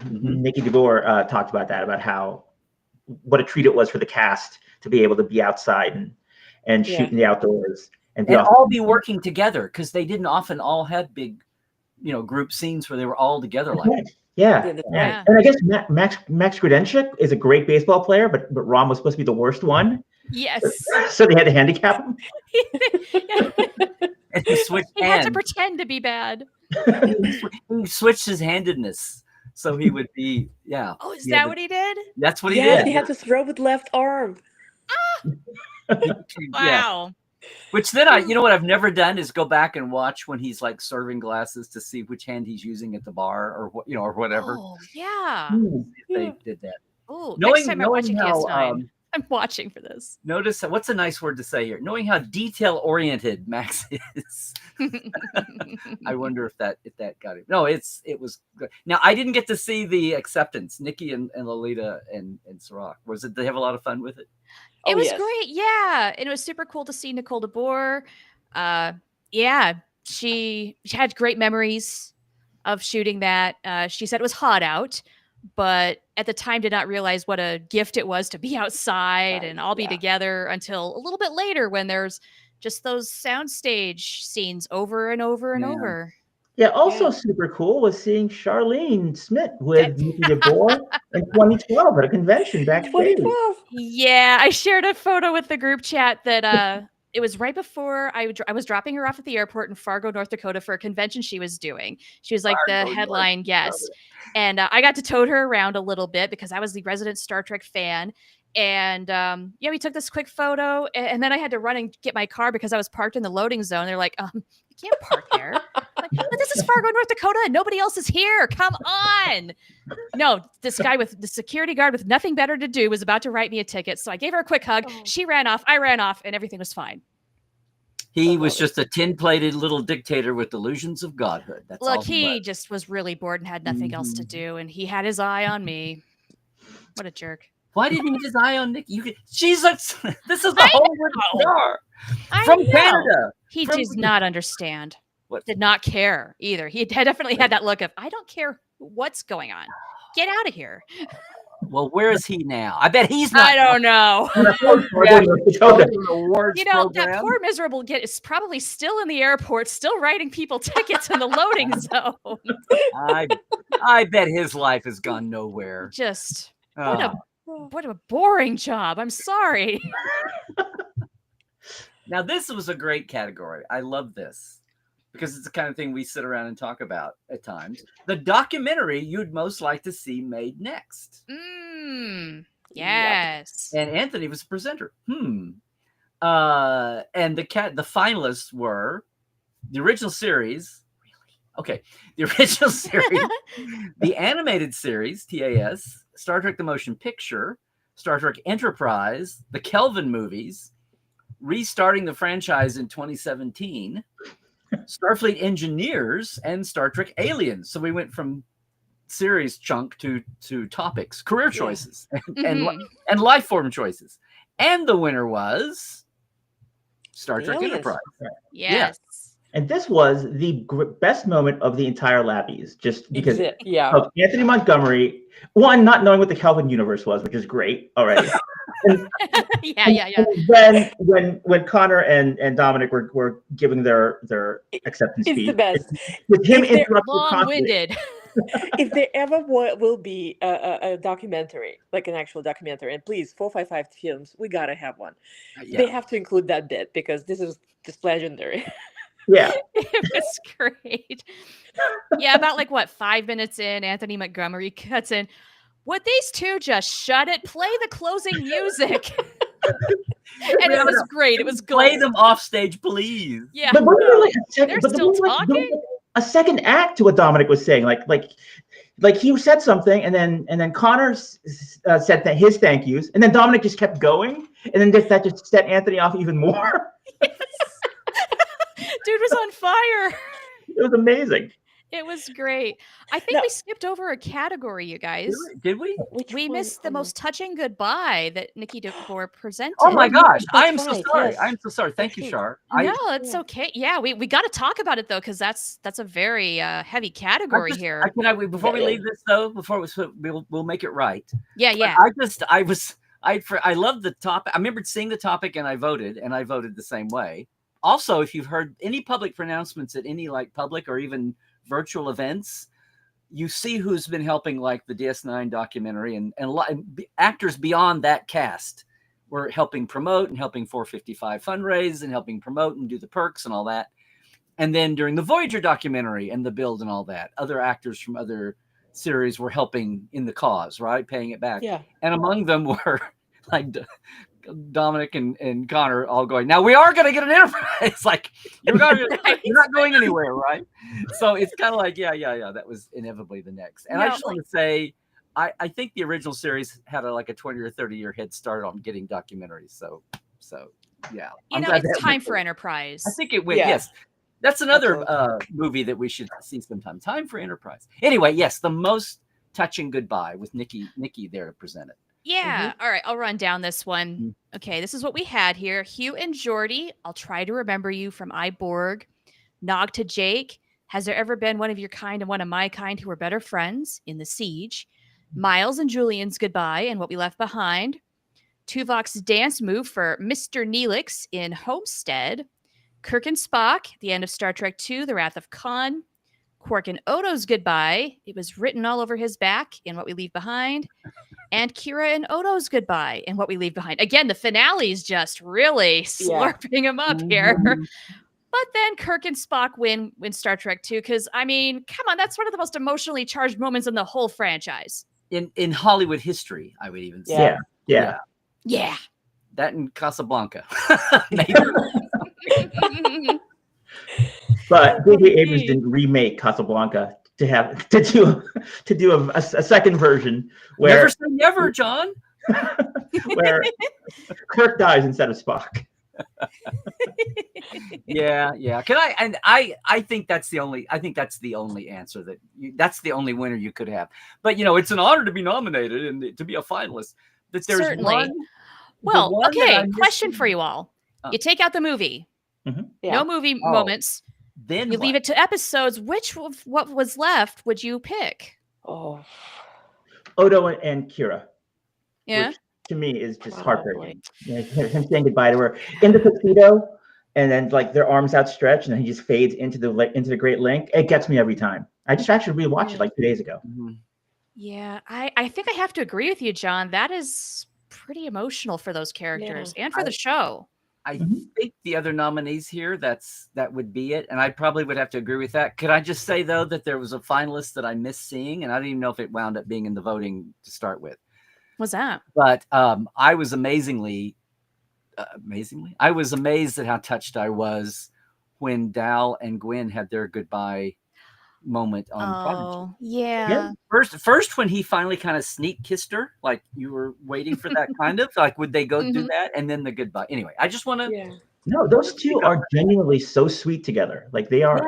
S3: Nikki DeBoer talked about that, about what a treat it was for the cast to be able to be outside and shoot in the outdoors and
S1: all be working together, because they didn't often all have big, group scenes where they were all together like that.
S3: Yeah. And I guess Max Grudenchik is a great baseball player, but Ron was supposed to be the worst one.
S2: Yes.
S3: So they had to handicap him.
S1: And he switched
S2: He had to pretend to be bad.
S1: He switched his handedness, so he would be
S2: Oh, is that what he did?
S1: That's what he did.
S4: He had to throw with left arm.
S2: Wow.
S1: Which then you know what I've never done is go back and watch when he's like serving glasses to see which hand he's using at the bar or what, or whatever.
S2: Oh, yeah.
S1: If they did that.
S2: Oh, next time I'm watching DS9. I'm watching for this.
S1: Notice what's a nice word to say here. Knowing how detail oriented Max is. I wonder if that got him. No, it was good. Now I didn't get to see the acceptance. Nikki and Lolita and Sirach. Did they have a lot of fun with it?
S2: It was great, yeah. And it was super cool to see Nicole DeBoer. She had great memories of shooting that. She said it was hot out, but at the time did not realize what a gift it was to be outside and all be together until a little bit later when there's just those soundstage scenes over and over and over.
S3: Yeah, also super cool was seeing Charlynn Schmiedt with Nikki DeBoer in 2012 at a convention backstage.
S4: 2012.
S2: Yeah, I shared a photo with the group chat that it was right before I was dropping her off at the airport in Fargo, North Dakota for a convention she was doing. She was like the headline guest. And I got to tote her around a little bit because I was the resident Star Trek fan. And we took this quick photo, and then I had to run and get my car because I was parked in the loading zone. They're like, you can't park there. Like, but this is Fargo, North Dakota, and nobody else is here. Come on. No, this guy with the security guard with nothing better to do was about to write me a ticket. So I gave her a quick hug. She ran off. I ran off, and everything was fine.
S1: He was just a tin-plated little dictator with delusions of godhood. That's all
S2: he just was really bored and had nothing else to do, and he had his eye on me. What a jerk.
S1: Why didn't he have his eye on Nikki? This is the Hollywood star from Canada.
S2: He does not understand. Did not care either. He definitely had that look of, I don't care what's going on. Get out of here.
S1: Well, where is he now? I bet he's not.
S2: I don't know. That poor miserable git is probably still in the airport, still writing people tickets in the loading zone.
S1: I bet his life has gone nowhere.
S2: Just what a boring job. I'm sorry.
S1: Now, this was a great category. I love this because it's the kind of thing we sit around and talk about at times. The documentary you'd most like to see made next.
S2: Yes.
S1: And Anthony was the presenter. And the finalists were the original series. Okay. The original series, the animated series, TAS, Star Trek The Motion Picture, Star Trek Enterprise, the Kelvin movies, restarting the franchise in 2017, Starfleet Engineers, and Star Trek Aliens. So we went from series chunk to topics, career choices, and life form choices. And the winner was Star Trek Enterprise.
S2: Yes.
S3: And this was the best moment of the entire LLAPys, just because
S4: Yeah.
S3: of Anthony Montgomery, one, not knowing what the Kelvin universe was, which is great already.
S2: Yeah.
S3: Then when Connor and Dominic were giving their acceptance
S4: It's
S3: speech,
S4: the best.
S3: with him
S4: If they're
S3: interrupting
S2: Long-winded.
S4: If there ever will be a documentary, like an actual documentary, and please, 455 Films, we gotta have one. They have to include that bit because this is just legendary.
S3: Yeah.
S2: It was great. Yeah, about like what, 5 minutes in, Anthony Montgomery cuts in. Would these two just shut it? Play the closing music. And it was great. It was
S1: Play
S2: gold.
S1: them off stage, please.
S2: Yeah.
S3: But wasn't there like a second?
S2: They're
S3: But
S2: still
S3: there was
S2: talking?
S3: a second act to what Dominic was saying. Like he said something, and then Connor said his thank yous, and then Dominic just kept going, and then that just set Anthony off even more.
S2: Yes. Dude was on fire.
S3: It was amazing.
S2: It was great. I think we skipped over a category, you guys.
S1: Did we?
S2: We missed the most touching goodbye that Nikki DeBoer presented.
S1: Oh my gosh! I am
S4: That's
S1: so
S4: right,
S1: sorry.
S4: yes.
S1: I am so sorry. Thank you, Char.
S2: No, it's okay. Yeah, we got to talk about it though, because that's a very heavy category here.
S1: Before we leave this though, we'll make it right.
S2: Yeah.
S1: I love the topic. I remember seeing the topic and I voted the same way. Also, if you've heard any public pronouncements at any like public or even virtual events, you see who's been helping, like the DS9 documentary, and actors beyond that cast were helping promote and helping 455 fundraise and helping promote and do the perks and all that. And then during the Voyager documentary and the build and all that, other actors from other series were helping in the cause, right? Paying it back.
S4: Yeah.
S1: And among them were like Dominic and Connor all going, now we are going to get an Enterprise. Like, you're not going anywhere, right? So it's kind of like, yeah. That was inevitably the next. And I just want to say, I think the original series had a 20 or 30 year head start on getting documentaries. So yeah.
S2: It's time for Enterprise.
S1: I think it will. Yeah. Yes. That's another movie that we should see sometime. Time for Enterprise. Anyway, yes, the most touching goodbye with Nikki there to present it.
S2: Yeah. All right. I'll run down this one. Okay. This is what we had here. Hugh and Geordi, I'll try to remember you from Iborg. Nog to Jake. Has there ever been one of your kind and one of my kind who were better friends in the Siege? Miles and Julian's goodbye and what we left behind. Tuvok's dance move for Mr. Neelix in Homestead. Kirk and Spock, the end of Star Trek II, The Wrath of Khan. Quark and Odo's goodbye. It was written all over his back in What We Leave Behind. And Kira and Odo's goodbye and What We Leave Behind. Again, the finale is just really slurping him up here. But then Kirk and Spock win Star Trek II, because, I mean, come on, that's one of the most emotionally charged moments in the whole franchise.
S1: In Hollywood history, I would even say.
S3: Yeah.
S1: That and Casablanca.
S3: But J.J. Abrams didn't remake Casablanca to do a second version where
S1: never say never, John.
S3: where Kirk dies instead of Spock.
S1: Yeah. I think that's the only answer that's the only winner you could have. But it's an honor to be nominated and to be a finalist. That there's
S2: certainly. Question for you all. You take out the movie. No movie moments.
S1: Then
S2: you leave it to episodes. Which of what was left would you pick?
S3: Odo and Kira.
S2: Yeah.
S3: Which to me is just heartbreaking. Him saying goodbye to her in the tuxedo, and then like their arms outstretched, and then he just fades into the Great Link. It gets me every time. I just actually rewatched it like 2 days ago.
S2: Yeah, I think I have to agree with you, John. That is pretty emotional for those characters and for the show.
S1: I think the other nominees here, that would be it. And I probably would have to agree with that. Could I just say, though, that there was a finalist that I missed seeing, and I didn't even know if it wound up being in the voting to start with.
S2: What's that?
S1: But I was amazingly, I was amazed at how touched I was when Dal and Gwen had their goodbye moment on Prodigy.
S2: Yeah.
S1: First when he finally kind of sneak kissed her, like you were waiting for that kind of, like would they go do that? And then the goodbye. Anyway, I just want to
S3: No, those two are genuinely so sweet together. Like they are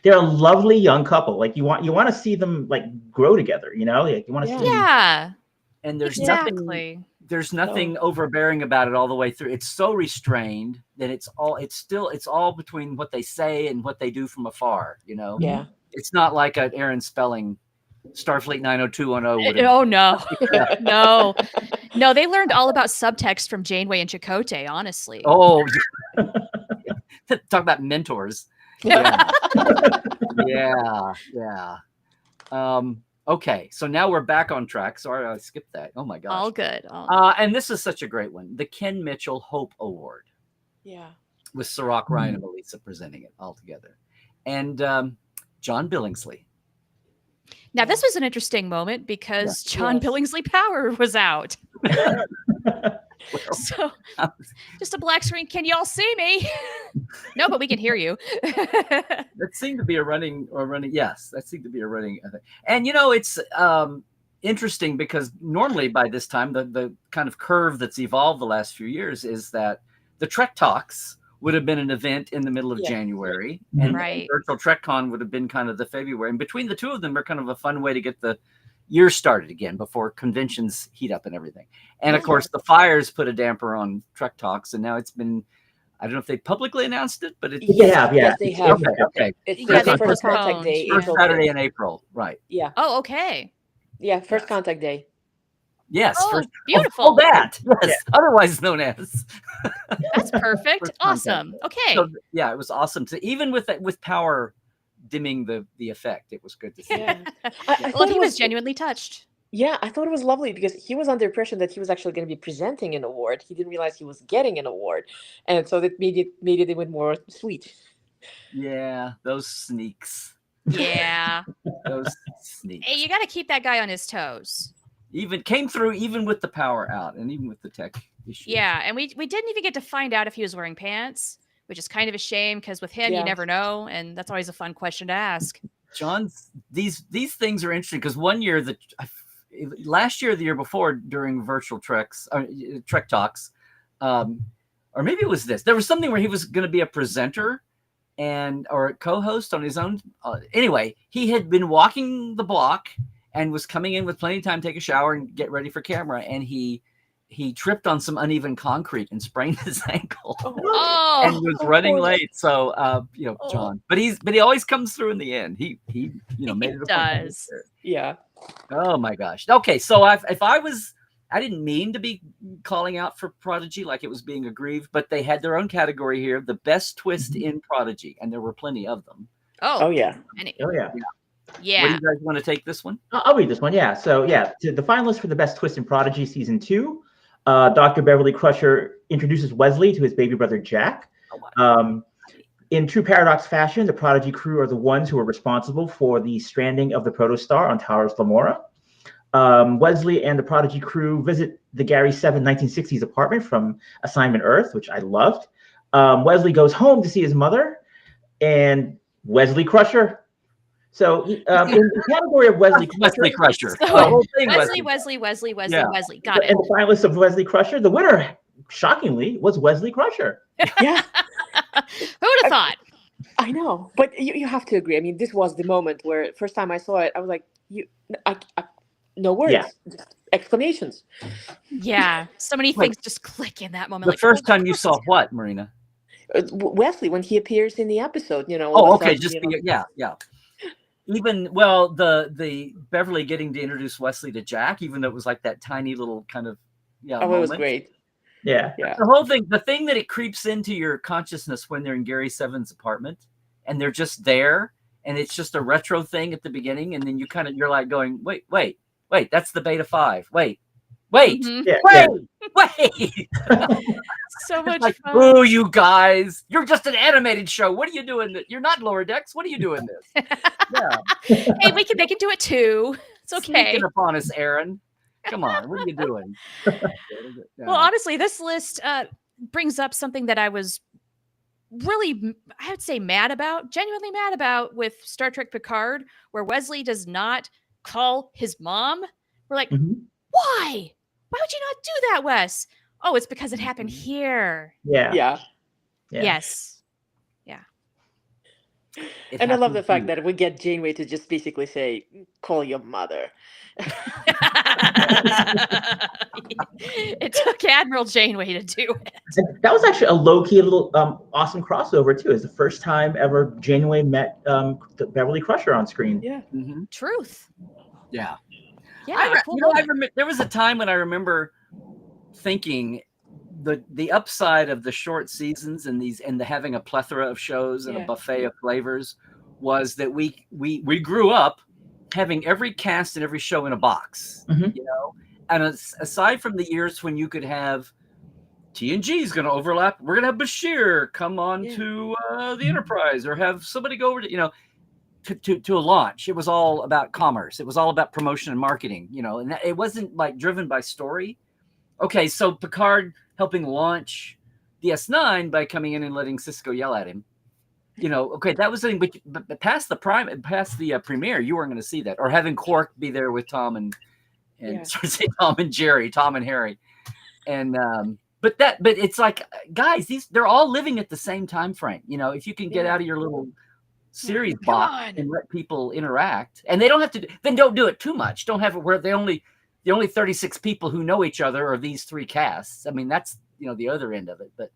S3: they're a lovely young couple. Like you want to see them like grow together, Like you want to see them.
S1: And there's nothing there's nothing overbearing about it all the way through. It's so restrained that it's all between what they say and what they do from afar.
S4: Yeah.
S1: It's not like an Aaron Spelling Starfleet 90210 would have.
S2: Oh no, no. They learned all about subtext from Janeway and Chakotay. Honestly.
S1: Oh, talk about mentors. Yeah. Yeah. Okay, so now we're back on track. Sorry, I skipped that. Oh my gosh.
S2: All good.
S1: And this is such a great one. The Ken Mitchell Hope Award.
S4: Yeah.
S1: With Sirach, Ryan, and Melissa presenting it all together. And John Billingsley.
S2: Now, this was an interesting moment because John Billingsley Power was out. So, just a black screen. Can y'all see me? No, but we can hear you.
S1: That seemed to be a running. Yes, that seemed to be a running thing. And it's interesting because normally by this time the kind of curve that's evolved the last few years is that the Trek Talks would have been an event in the middle of January, and Virtual TrekCon would have been kind of the February. And between the two of them are kind of a fun way to get the year started again before conventions heat up and everything. And of course, the fires put a damper on Trek Talks, and now it's been. I don't know if they publicly announced it, but
S4: yes, they have.
S1: Okay.
S4: It's first contact day.
S1: First Saturday in April, right?
S4: Yeah.
S2: Oh, okay.
S4: Yeah, first contact day.
S1: Yes.
S2: Oh, beautiful.
S1: Oh, that. Yes. Otherwise known as.
S2: That's perfect. Awesome. Okay.
S1: So, it was awesome to even with Power dimming the effect. It was good to see.
S4: Yeah.
S2: Well, he was genuinely touched.
S4: Yeah, I thought it was lovely because he was under impression that he was actually going to be presenting an award. He didn't realize he was getting an award, and so that made it even more sweet.
S1: Yeah, those sneaks.
S2: Yeah.
S1: Those sneaks.
S2: Hey, you got to keep that guy on his toes.
S1: Even came through even with the power out and even with the tech issues.
S2: Yeah, and we didn't even get to find out if he was wearing pants, which is kind of a shame because with him you never know, and that's always a fun question to ask.
S1: John, these things are interesting because one year last year, the year before, during virtual Trek Talks, or maybe it was this. There was something where he was going to be a presenter or a co-host on his own. Anyway, he had been walking the block and was coming in with plenty of time to take a shower and get ready for camera, and he tripped on some uneven concrete and sprained his ankle and was running late. So John, but he always comes through in the end. He made it.
S2: Does.
S4: Yeah.
S1: Oh my gosh. Okay, so I didn't mean to be calling out for Prodigy like it was being aggrieved, but they had their own category here, the best twist in Prodigy, and there were plenty of them.
S4: Oh yeah.
S2: Yeah.
S1: What do you guys want to take this one?
S3: I'll read this one. Yeah. So to the finalists for the best twist in Prodigy season 2, Dr. Beverly Crusher introduces Wesley to his baby brother Jack.
S1: Oh, wow.
S3: In true Paradox fashion, the Prodigy crew are the ones who are responsible for the stranding of the protostar on Towers Lamora. Wesley and the Prodigy crew visit the Gary 7 1960s apartment from Assignment Earth, which I loved. Wesley goes home to see his mother and Wesley Crusher. So in the category of Wesley
S1: Crusher.
S2: So,
S1: the whole thing
S2: Wesley. Got it.
S3: And the finalists of Wesley Crusher, the winner, shockingly, was Wesley Crusher.
S4: Yeah.
S2: Who would have thought?
S4: I know, but you have to agree. I mean, this was the moment where first time I saw it, I was like, no words, just exclamations.
S2: Yeah, so many things just click in that moment.
S1: The first time you saw what, Marina?
S4: Wesley, when he appears in the episode,
S1: Oh, okay, yeah. Even the Beverly getting to introduce Wesley to Jack, even though it was like that tiny little kind of moment.
S4: It was great.
S3: Yeah.
S1: The whole thing, the thing that it creeps into your consciousness when they're in Gary 7's apartment and they're just there and it's just a retro thing at the beginning, and then you're like going, wait, that's the Beta 5. Wait.
S2: Mm-hmm.
S1: Wait.
S2: So much
S1: like,
S2: fun.
S1: Oh, you guys, you're just an animated show. What are you doing? You're not Lower Decks. What are you doing this?
S2: Hey, they can do it too. It's okay.
S1: Sneaking upon us, Aaron. Come on, what are you doing?
S2: Well, honestly, this list brings up something that I was really, I would say, genuinely mad about with Star Trek Picard, where Wesley does not call his mom. We're like, why? Why would you not do that, Wes? Oh, it's because it happened here.
S3: Yeah.
S2: Yes. Yeah.
S4: And I love the fact that we get Janeway to just basically say, call your mother.
S2: It took Admiral Janeway to do it.
S3: And that was actually a low-key little awesome crossover too. It's the first time ever Janeway met Beverly Crusher on screen.
S4: Yeah.
S1: Mhm.
S2: Truth.
S1: Yeah.
S2: Yeah. Cool
S1: I
S2: moment.
S1: remember there was a time when I remember thinking the upside of the short seasons and the having a plethora of shows and a
S4: Yeah.
S1: buffet of flavors was that we grew up having every cast and every show in a box,
S3: Mhm.
S1: you know. And aside from the years when you could have TNG is going to overlap, we're going to have Bashir come on
S4: Yeah.
S1: to the Enterprise, or have somebody go over to, you know, to a launch. It was all about commerce. It was all about promotion and marketing, you know, and it wasn't like driven by story. Okay, so Picard helping launch the S9 by coming in and letting Cisco yell at him. You know, okay, that was the thing, but past the premiere, you weren't going to see that. Or having Quark be there with Tom and
S4: Yeah.
S1: sort of say Tom and Jerry, Tom and Harry, and but it's like, guys, they're all living at the same time frame. You know, if you can get
S4: Yeah.
S1: out of your little series
S2: Come
S1: box
S2: on.
S1: and let people interact, and they don't have to, then don't do it too much. Don't have it where the only 36 people who know each other are these three casts. I mean, that's, you know, the other end of it. But,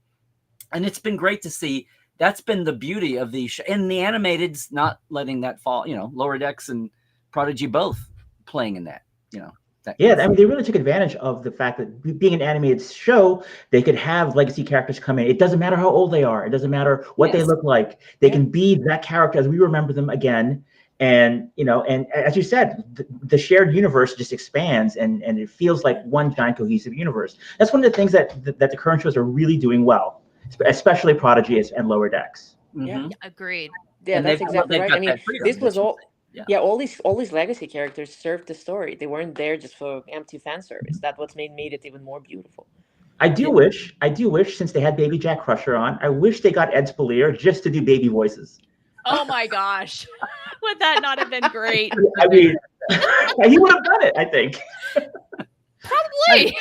S1: and it's been great to see. That's been the beauty of the show. And the animated's not letting that fall, you know, Lower Decks and Prodigy both playing in that, you know.
S3: Yeah, I mean, they really took advantage of the fact that being an animated show, they could have legacy characters come in. It doesn't matter how old they are. It doesn't matter what they look like. They can be that character as we remember them again. And, you know, and as you said, the shared universe just expands, and it feels like one giant cohesive universe. That's one of the things that the current shows are really doing well, especially Prodigy and Lower Decks.
S1: Mhm.
S2: Agreed.
S4: Yeah,
S1: And
S4: that's
S1: they've
S4: exactly right.
S1: got
S4: I mean,
S1: that freedom,
S4: this was
S1: that's-
S4: all.
S1: yeah.
S4: Yeah, all these legacy characters served the story. They weren't there just for empty fan service. That's what made it even more beautiful.
S3: I do wish, since they had Baby Jack Crusher on, I wish they got Ed Spalier just to do baby voices.
S2: Oh my gosh. Would that not have been great?
S3: I mean, he would have done it, I think.
S2: Probably.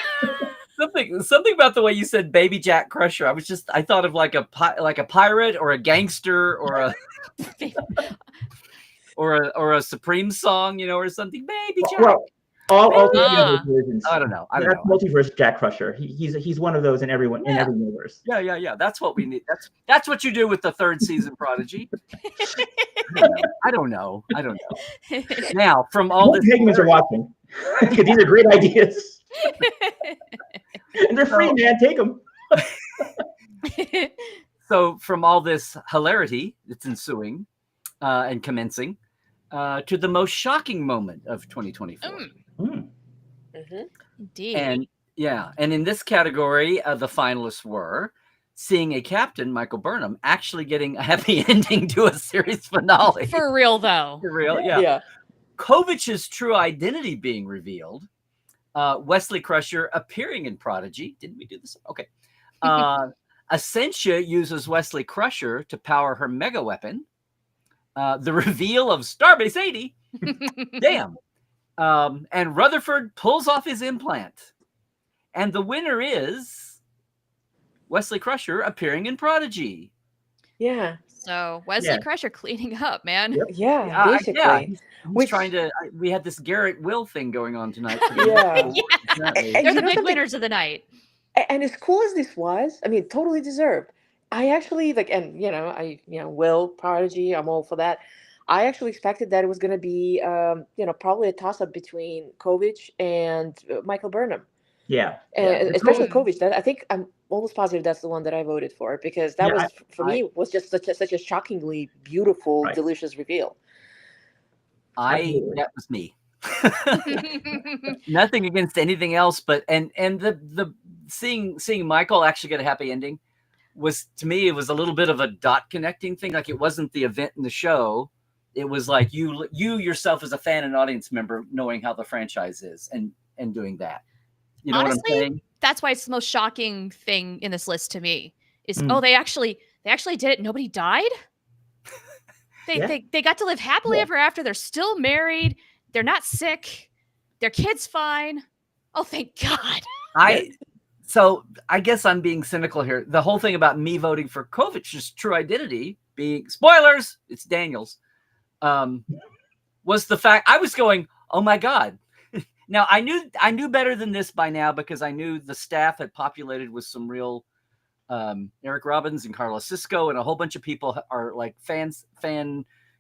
S1: Something about the way you said Baby Jack Crusher. I thought of like a pirate or a gangster or a or a Supreme song, you know, or something. Baby Jack.
S3: Well, all the versions.
S1: I don't know.
S3: That's multiverse Jack Crusher. He's one of those in every universe.
S1: Yeah. That's what we need. That's what you do with the third season Prodigy. I don't know. Now, from all
S3: Most
S1: this,
S3: Hagmans are watching. These are great ideas, and they're free, man. Take them.
S1: So from all this hilarity that's ensuing and commencing to the most shocking moment of 2024.
S2: Indeed.
S1: And in this category, the finalists were seeing a captain, Michael Burnham, actually getting a happy ending to a series finale.
S2: For real, though.
S1: For real, yeah. Kovich's true identity being revealed. Wesley Crusher appearing in Prodigy. Didn't we do this? Okay. Essentia uses Wesley Crusher to power her mega weapon. The reveal of Starbase 80. Damn. And Rutherford pulls off his implant. And the winner is Wesley Crusher appearing in Prodigy.
S4: Yeah.
S2: So Wesley Crusher cleaning up, man.
S3: Yep.
S4: Yeah, basically.
S1: He's trying to. We had this Garrett Will thing going on tonight.
S4: Yeah.
S2: They're the big winners of the night.
S4: And as cool as this was, I mean, totally deserved. I actually Will, Prodigy, I'm all for that. I actually expected that it was going to be, probably a toss-up between Kovich and Michael Burnham.
S3: Yeah.
S4: Especially Kovich. I think I'm almost positive that's the one that I voted for, because that was, for me, was just such a shockingly beautiful, delicious reveal.
S1: That was me. Nothing against anything else, but and the seeing Michael actually get a happy ending was, to me, it was a little bit of a dot connecting thing. Like, it wasn't the event in the show. It was like you yourself as a fan and audience member knowing how the franchise is and doing that. You know
S2: Honestly,
S1: what I'm saying?
S2: That's why it's the most shocking thing in this list to me is, they actually did it. Nobody died. They got to live happily ever after. They're still married. They're not sick. Their kid's fine. Oh, thank God.
S1: So I guess I'm being cynical here. The whole thing about me voting for Kovich's true identity being, spoilers, it's Daniel's, was the fact I was going, oh my God, Now I knew better than this by now because I knew the staff had populated with some real Eric Robbins and Carlos Cisco and a whole bunch of people are like fan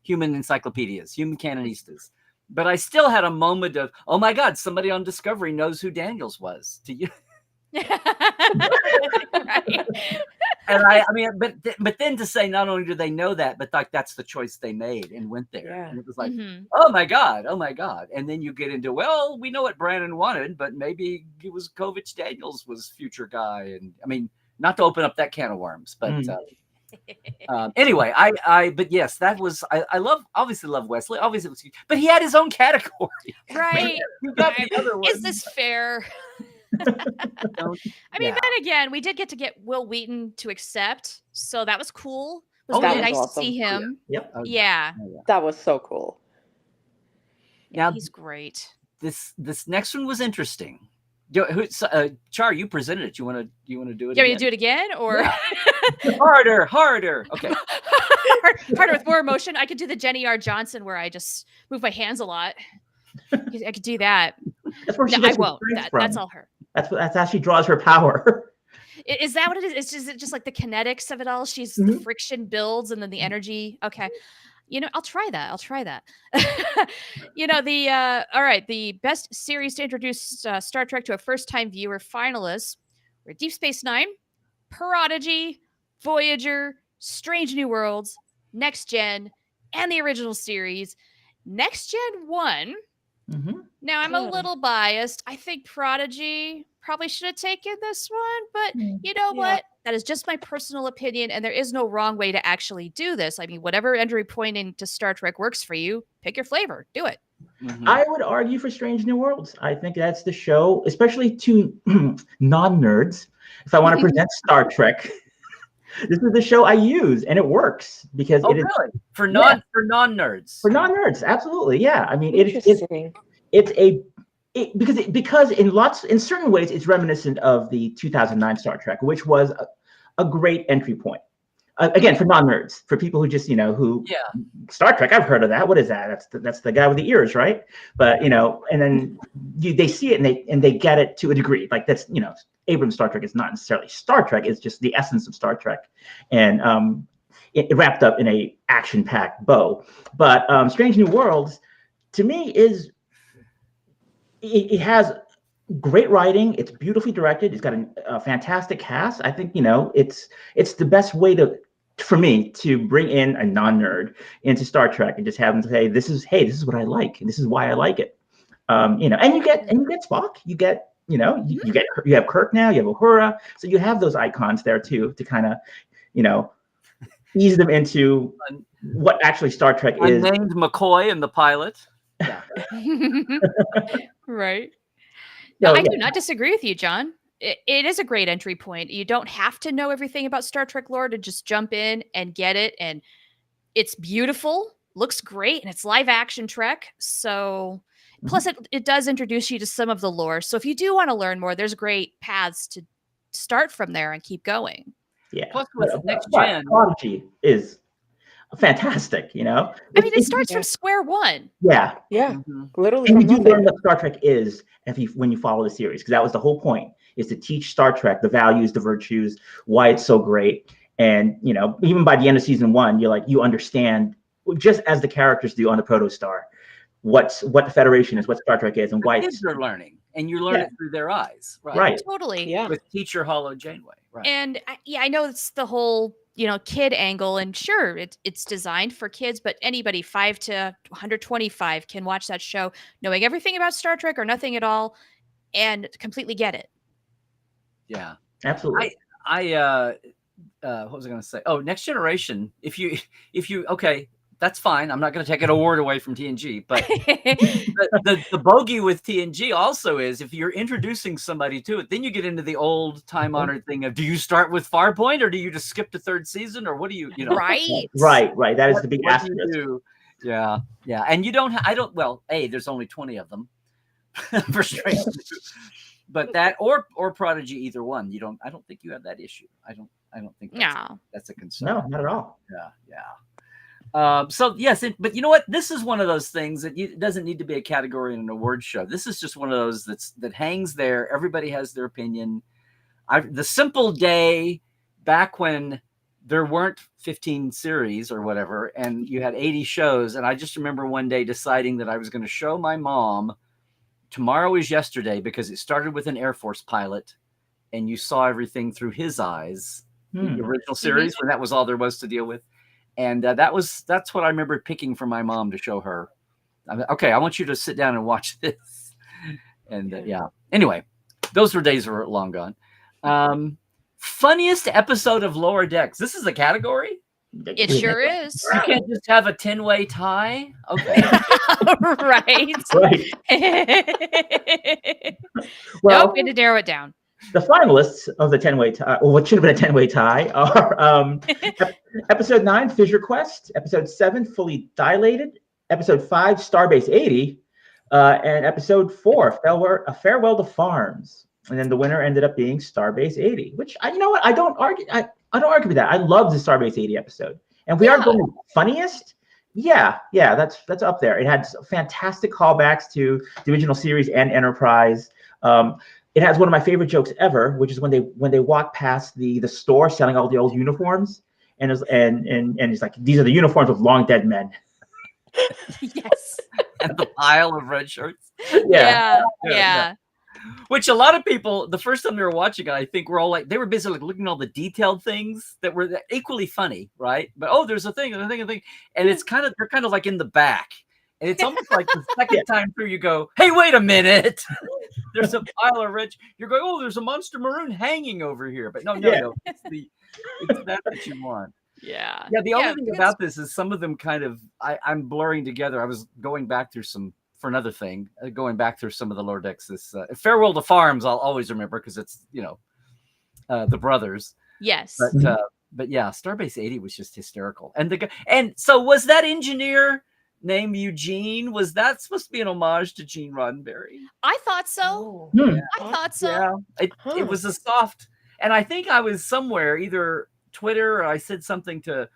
S1: human encyclopedias, human canonistas. But I still had a moment of, oh my God, somebody on Discovery knows who Daniels was. To you.
S2: Right.
S1: And I mean, but then to say not only do they know that, but like that's the choice they made and went there.
S4: Yeah.
S1: And it was like, oh my God. And then you get into, well, we know what Brandon wanted, but maybe it was Kovich Daniels was future guy. And I mean, not to open up that can of worms, but anyway, but yes, that was, I obviously love Wesley. Obviously, it was, but he had his own category.
S2: Right.
S1: You got the other one.
S2: Is this fair? I mean, then again, we did get to get Will Wheaton to accept, so that was cool. It was really nice
S4: awesome.
S2: to see him.
S3: Yep.
S2: Yeah.
S4: That was so cool.
S2: Yeah, he's great.
S1: This next one was interesting. Char, you presented it. You want to do it?
S2: You want me to do it again, or
S1: harder? Okay,
S2: harder with more emotion. I could do the Jenny R. Johnson where I just move my hands a lot. I could do that.
S3: That's where she
S2: I won't. That's all her.
S3: That's how she draws her power.
S2: Is that what it is? Is it just like the kinetics of it all? The friction builds and then the energy. Okay. I'll try that. All right. The best series to introduce Star Trek to a first-time viewer finalists were Deep Space Nine, Prodigy, Voyager, Strange New Worlds, Next Gen, and the original series. Next Gen won. Now, I'm a little biased. I think Prodigy probably should have taken this one, but you know what? That is just my personal opinion, and there is no wrong way to actually do this. I mean, whatever entry point into Star Trek works for you, pick your flavor. Do it.
S3: I would argue for Strange New Worlds. I think that's the show, especially to non-nerds. If I want to present Star Trek, this is the show I use, and it works because it is
S1: really? for non-nerds.
S3: For non-nerds, absolutely, yeah. I mean, because in certain ways it's reminiscent of the 2009 Star Trek, which was a great entry point. Again, for non-nerds, for people who just Star Trek, I've heard of that. What is that? That's the guy with the ears, right? But and then they see it and they get it to a degree. Like that's Abrams' Star Trek is not necessarily Star Trek; it's just the essence of Star Trek, and it wrapped up in a action-packed bow. But Strange New Worlds, to me, it has great writing. It's beautifully directed. It's got a fantastic cast. I think it's the best way for me to bring in a non-nerd into Star Trek and just have them say, this is what I like, and this is why I like it. And you get Spock. You get you have Kirk now. You have Uhura. So you have those icons there too to kind of ease them into what actually Star Trek is.
S1: Named McCoy and the pilot.
S2: Yeah. Right. No, I do not disagree with you, John. It is a great entry point. You don't have to know everything about Star Trek lore to just jump in and get it. And it's beautiful, looks great, and it's live action Trek. So plus it does introduce you to some of the lore. So if you do want to learn more, there's great paths to start from there and keep going.
S3: Yeah.
S1: Plus with Next Gen,
S3: Prodigy is fantastic,
S2: I mean, it starts from square one.
S3: Yeah.
S4: Literally.
S3: And you do learn what Star Trek is when you follow the series, because that was the whole point, is to teach Star Trek the values, the virtues, why it's so great. And even by the end of season 1, you understand, just as the characters do on the Protostar, what the Federation is, what Star Trek is, and why
S1: kids are learning, and you learn it through their eyes, right?
S2: Totally.
S4: Yeah.
S1: With Teacher Hollow Janeway, right?
S2: And I know it's the whole kid angle, and sure, it's designed for kids, but anybody 5 to 125 can watch that show knowing everything about Star Trek or nothing at all and completely get it.
S1: Yeah,
S3: absolutely.
S1: What was I going to say? Oh, Next Generation. If you okay, that's fine. I'm not going to take an award away from TNG, but the bogey with TNG also is, if you're introducing somebody to it, then you get into the old time-honored thing of, do you start with Farpoint, or do you just skip to 3rd season, or what do you
S2: Right.
S3: That is the big asterisk.
S1: Yeah. And you don't. There's only 20 of them for Strange. But that or Prodigy, either one, I don't think you have that issue. I don't think that's a concern.
S3: No, not at all.
S1: Yeah. So yes, but you know what? This is one of those things that it doesn't need to be a category in an award show. This is just one of those that hangs there. Everybody has their opinion. The simple day back when there weren't 15 series or whatever, and you had 80 shows. And I just remember one day deciding that I was going to show my mom Tomorrow Is Yesterday because it started with an Air Force pilot and you saw everything through his eyes, the original series, when that was all there was to deal with. And that's what I remember picking for my mom to show her. Okay, I want you to sit down and watch this. And yeah. Anyway, those days are long gone. Funniest episode of Lower Decks. This is a category?
S2: It sure is.
S1: You can't just have a 10-way tie? Okay.
S2: Right.
S3: Well,
S2: nope, we had to narrow it down.
S3: The finalists of the 10-way tie, or what should have been a 10-way tie, are episode 9, Fissure Quest, episode 7, Fully Dilated, episode 5, Starbase 80, and episode 4, Farewell to Farms. And then the winner ended up being Starbase 80, which you know what? I don't argue. I don't argue with that. I love the Starbase 80 episode. And we are going funniest. Yeah, that's up there. It had fantastic callbacks to the original series and Enterprise. It has one of my favorite jokes ever, which is when they walk past the store selling all the old uniforms, and it's like, these are the uniforms of long dead men.
S2: Yes.
S1: And the pile of red shirts.
S2: Yeah.
S1: Which a lot of people, the first time they were watching it, I think were all like, they were busy like looking at all the detailed things that were equally funny, right? But there's a thing, and it's they're kind of like in the back. And it's almost like the second time through you go, hey, wait a minute. There's a pile of red. You're going, there's a monster maroon hanging over here. But no. It's that you want.
S2: Yeah.
S1: Yeah, the only thing about this is some of them kind of, I'm blurring together. I was going back through for another thing, going back through some of the Lower Decks. This Farewell to Farms, I'll always remember because it's, the brothers.
S2: Yes.
S1: But yeah, Starbase 80 was just hysterical. And so was that engineer named Eugene? Was that supposed to be an homage to Gene Roddenberry?
S2: I thought so. I thought so.
S1: Yeah, it was a soft, and I think I was somewhere, either Twitter, or I said something to,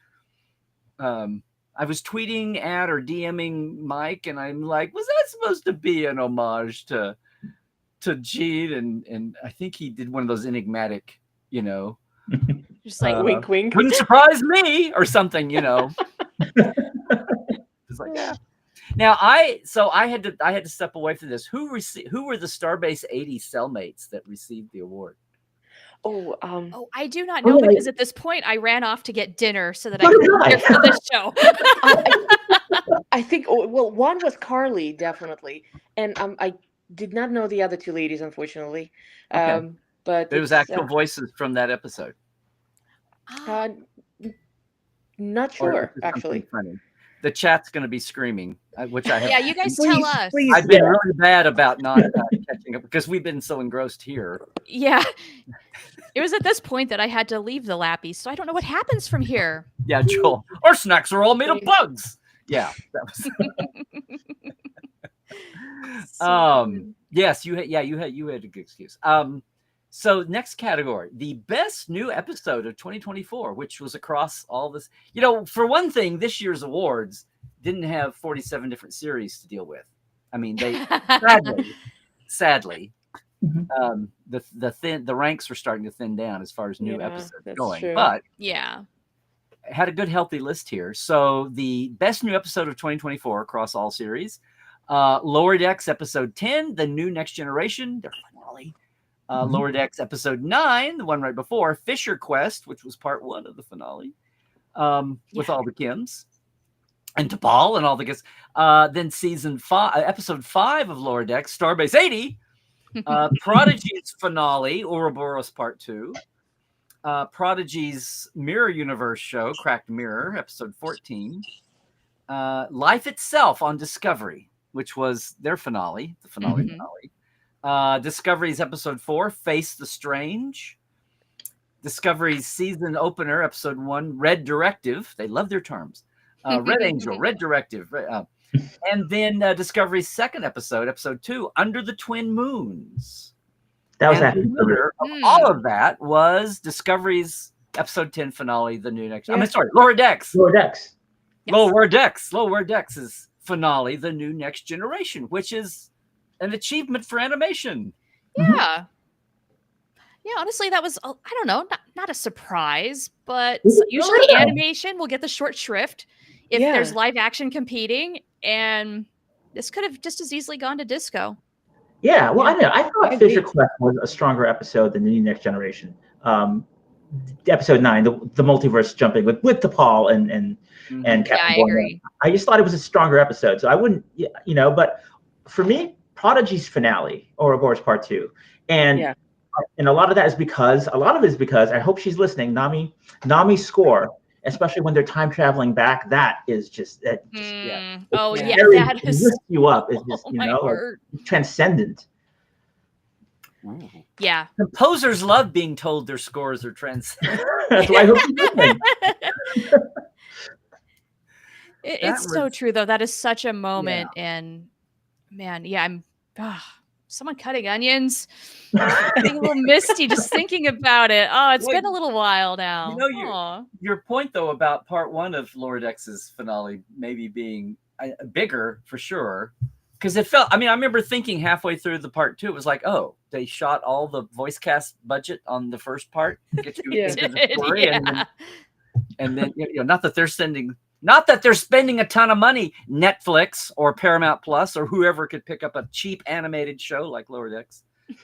S1: I was tweeting at or DMing Mike, and I'm like, was that supposed to be an homage to Gene? And I think he did one of those enigmatic,
S2: just like
S4: wink, wink.
S1: Wouldn't surprise me or something, It's like, yeah. Now I had to step away from this. Who were the Starbase 80 cellmates that received the award?
S2: I do not know because at this point I ran off to get dinner so that I could be here for this show.
S4: I think one was Carly, definitely, and I did not know the other two ladies, unfortunately.
S1: Okay.
S4: But
S1: there was actual voices from that episode.
S4: Not sure, actually.
S1: Funny. The chat's going to be screaming, which I have.
S2: Yeah, you guys tell us.
S3: Please,
S1: I've been really bad about not catching up because we've been so engrossed here.
S2: Yeah. It was at this point that I had to leave the LLAPy, so I don't know what happens from here.
S1: Yeah, Joel. Our snacks are all made of bugs. Yeah. That was yes, you had a good excuse. So next category, the best new episode of 2024, which was across all this. For one thing, this year's awards didn't have 47 different series to deal with. I mean, they sadly, the ranks were starting to thin down as far as new episodes going.
S4: True.
S1: But
S2: yeah,
S1: had a good healthy list here. So the best new episode of 2024 across all series, Lower Decks episode 10, the new Next Generation, their finale. Lower Decks episode 9, the one right before, Fissure Quest, which was part 1 of the finale, with all the Kims and T'Pol and all the guests. Then season 5, episode 5 of Lower Decks, Starbase 80, Prodigy's finale, Ouroboros part 2, Prodigy's Mirror Universe show, Cracked Mirror, episode 14, Life Itself on Discovery, which was their finale, the finale finale. Discovery's episode 4, Face the Strange. Discovery's season opener, episode 1, Red Directive. They love their terms. Red Angel, Red Directive. And then Discovery's second episode 2, Under the Twin Moons.
S3: That was
S1: the winner of all of that was Discovery's episode 10 finale, the new next. Lower Decks.
S3: Lower Decks.
S1: Lower Decks' finale, The New Next Generation, which is an achievement for animation.
S2: Yeah. Yeah, honestly, that was, I don't know, not a surprise, but
S3: Mhm.
S2: usually
S3: Yeah.
S2: animation will get the short shrift if there's
S4: Yeah.
S2: live action competing, and this could have just as easily gone to disco.
S3: Yeah, well,
S4: Yeah.
S3: I know. I
S4: I
S3: thought
S4: agree.
S3: Fisher Quest was a stronger episode than the New Next Generation. Episode 9, the multiverse jumping with DePaul and
S1: Mhm.
S3: Captain
S2: I
S3: Borneo.
S2: agree.
S3: I just thought it was a stronger episode, so I wouldn't, But for me, Prodigy's finale, Ouroboros Part 2, and
S4: Yeah.
S3: and a lot of it is because I hope she's listening. Nami's score, especially when they're time traveling back, that is just
S2: Oh
S4: Yeah.
S2: yeah,
S3: very
S2: that is.
S3: lifts you up. It's just
S2: Oh my word.
S3: transcendent.
S1: Ooh.
S2: Yeah.
S1: Composers love being told their scores are transcendent.
S3: That's why I hope she's listening.
S2: It's so true though. That is such a moment, and man, yeah, someone cutting onions. Getting a little misty just thinking about it. Oh, it's been a little while now.
S1: Your point though about part 1 of Lower Decks' finale maybe being bigger for sure, because it felt. I mean, I remember thinking halfway through the part 2, it was like, oh, they shot all the voice cast budget on the first part, get you into the story, and then not that they're spending a ton of money. Netflix or Paramount Plus or whoever could pick up a cheap animated show like Lower Decks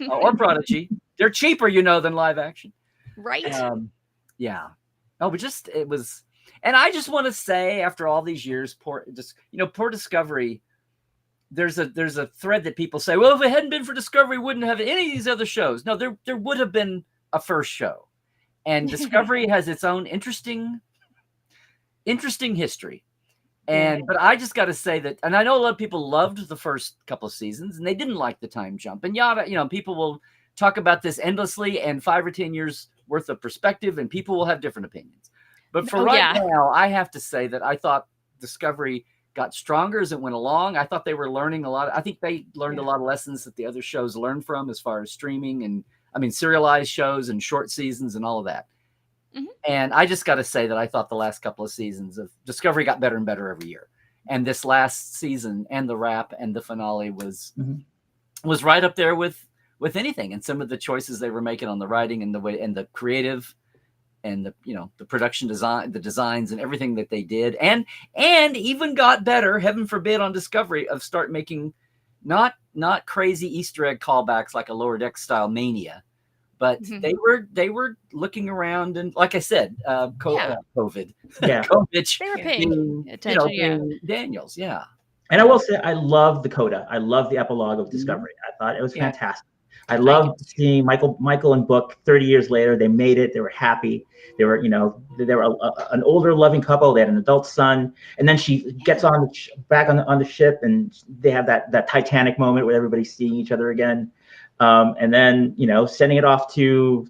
S1: or Prodigy. They're cheaper, than live action.
S2: Right.
S1: Yeah. Oh, but it was, and I just want to say, after all these years, poor Discovery. There's a thread that people say, well, if it hadn't been for Discovery, we wouldn't have any of these other shows. No, there would have been a first show, and Discovery has its own interesting history. But I just got to say that, and I know a lot of people loved the first couple of seasons and they didn't like the time jump, and people will talk about this endlessly and 5 or 10 years worth of perspective, and people will have different opinions. But for now, I have to say that I thought Discovery got stronger as it went along. I thought they were learning a lot. I think they learned a lot of lessons that the other shows learned from, as far as streaming and, serialized shows and short seasons and all of that. Mm-hmm. And I just got to say that I thought the last couple of seasons of Discovery got better and better every year. And this last season and the wrap and the finale was right up there with anything. And some of the choices they were making on the writing and the way and the creative and the production design, the designs and everything that they did, and even got better, heaven forbid, on Discovery, of start making not crazy Easter egg callbacks like a Lower Decks style mania, but they were looking around, and like I said, COVID, COVID,
S2: they were paying attention,
S1: Daniels,
S3: And I will say, I love the coda. I love the epilogue of Discovery. I thought it was fantastic. I loved seeing Michael and Book 30 years later. They made it. They were happy. They were, an older, loving couple. They had an adult son, and then she gets back on the ship, and they have that Titanic moment where everybody's seeing each other again, and then sending it off to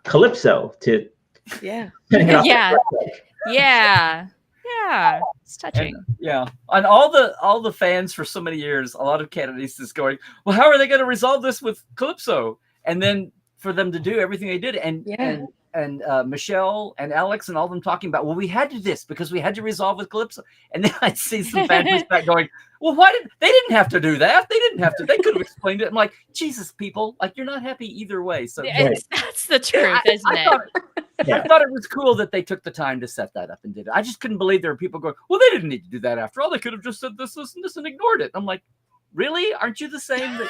S3: Calypso to
S2: it's touching.
S1: And all the fans for so many years, a lot of candidates is going, well, how are they going to resolve this with Calypso? And then for them to do everything they did, and Michelle and Alex and all of them talking about, well, we had to do this because we had to resolve with Calypso. And then I see some fans back going, well, they didn't have to do that. They could have explained it. I'm like, Jesus, people, like, you're not happy either way. So
S2: that's the truth, isn't it?
S1: I thought it was cool that they took the time to set that up and did it. I just couldn't believe there were people going, well, they didn't need to do that after all. They could have just said this, and this, and ignored it. I'm like, really? Aren't you the same?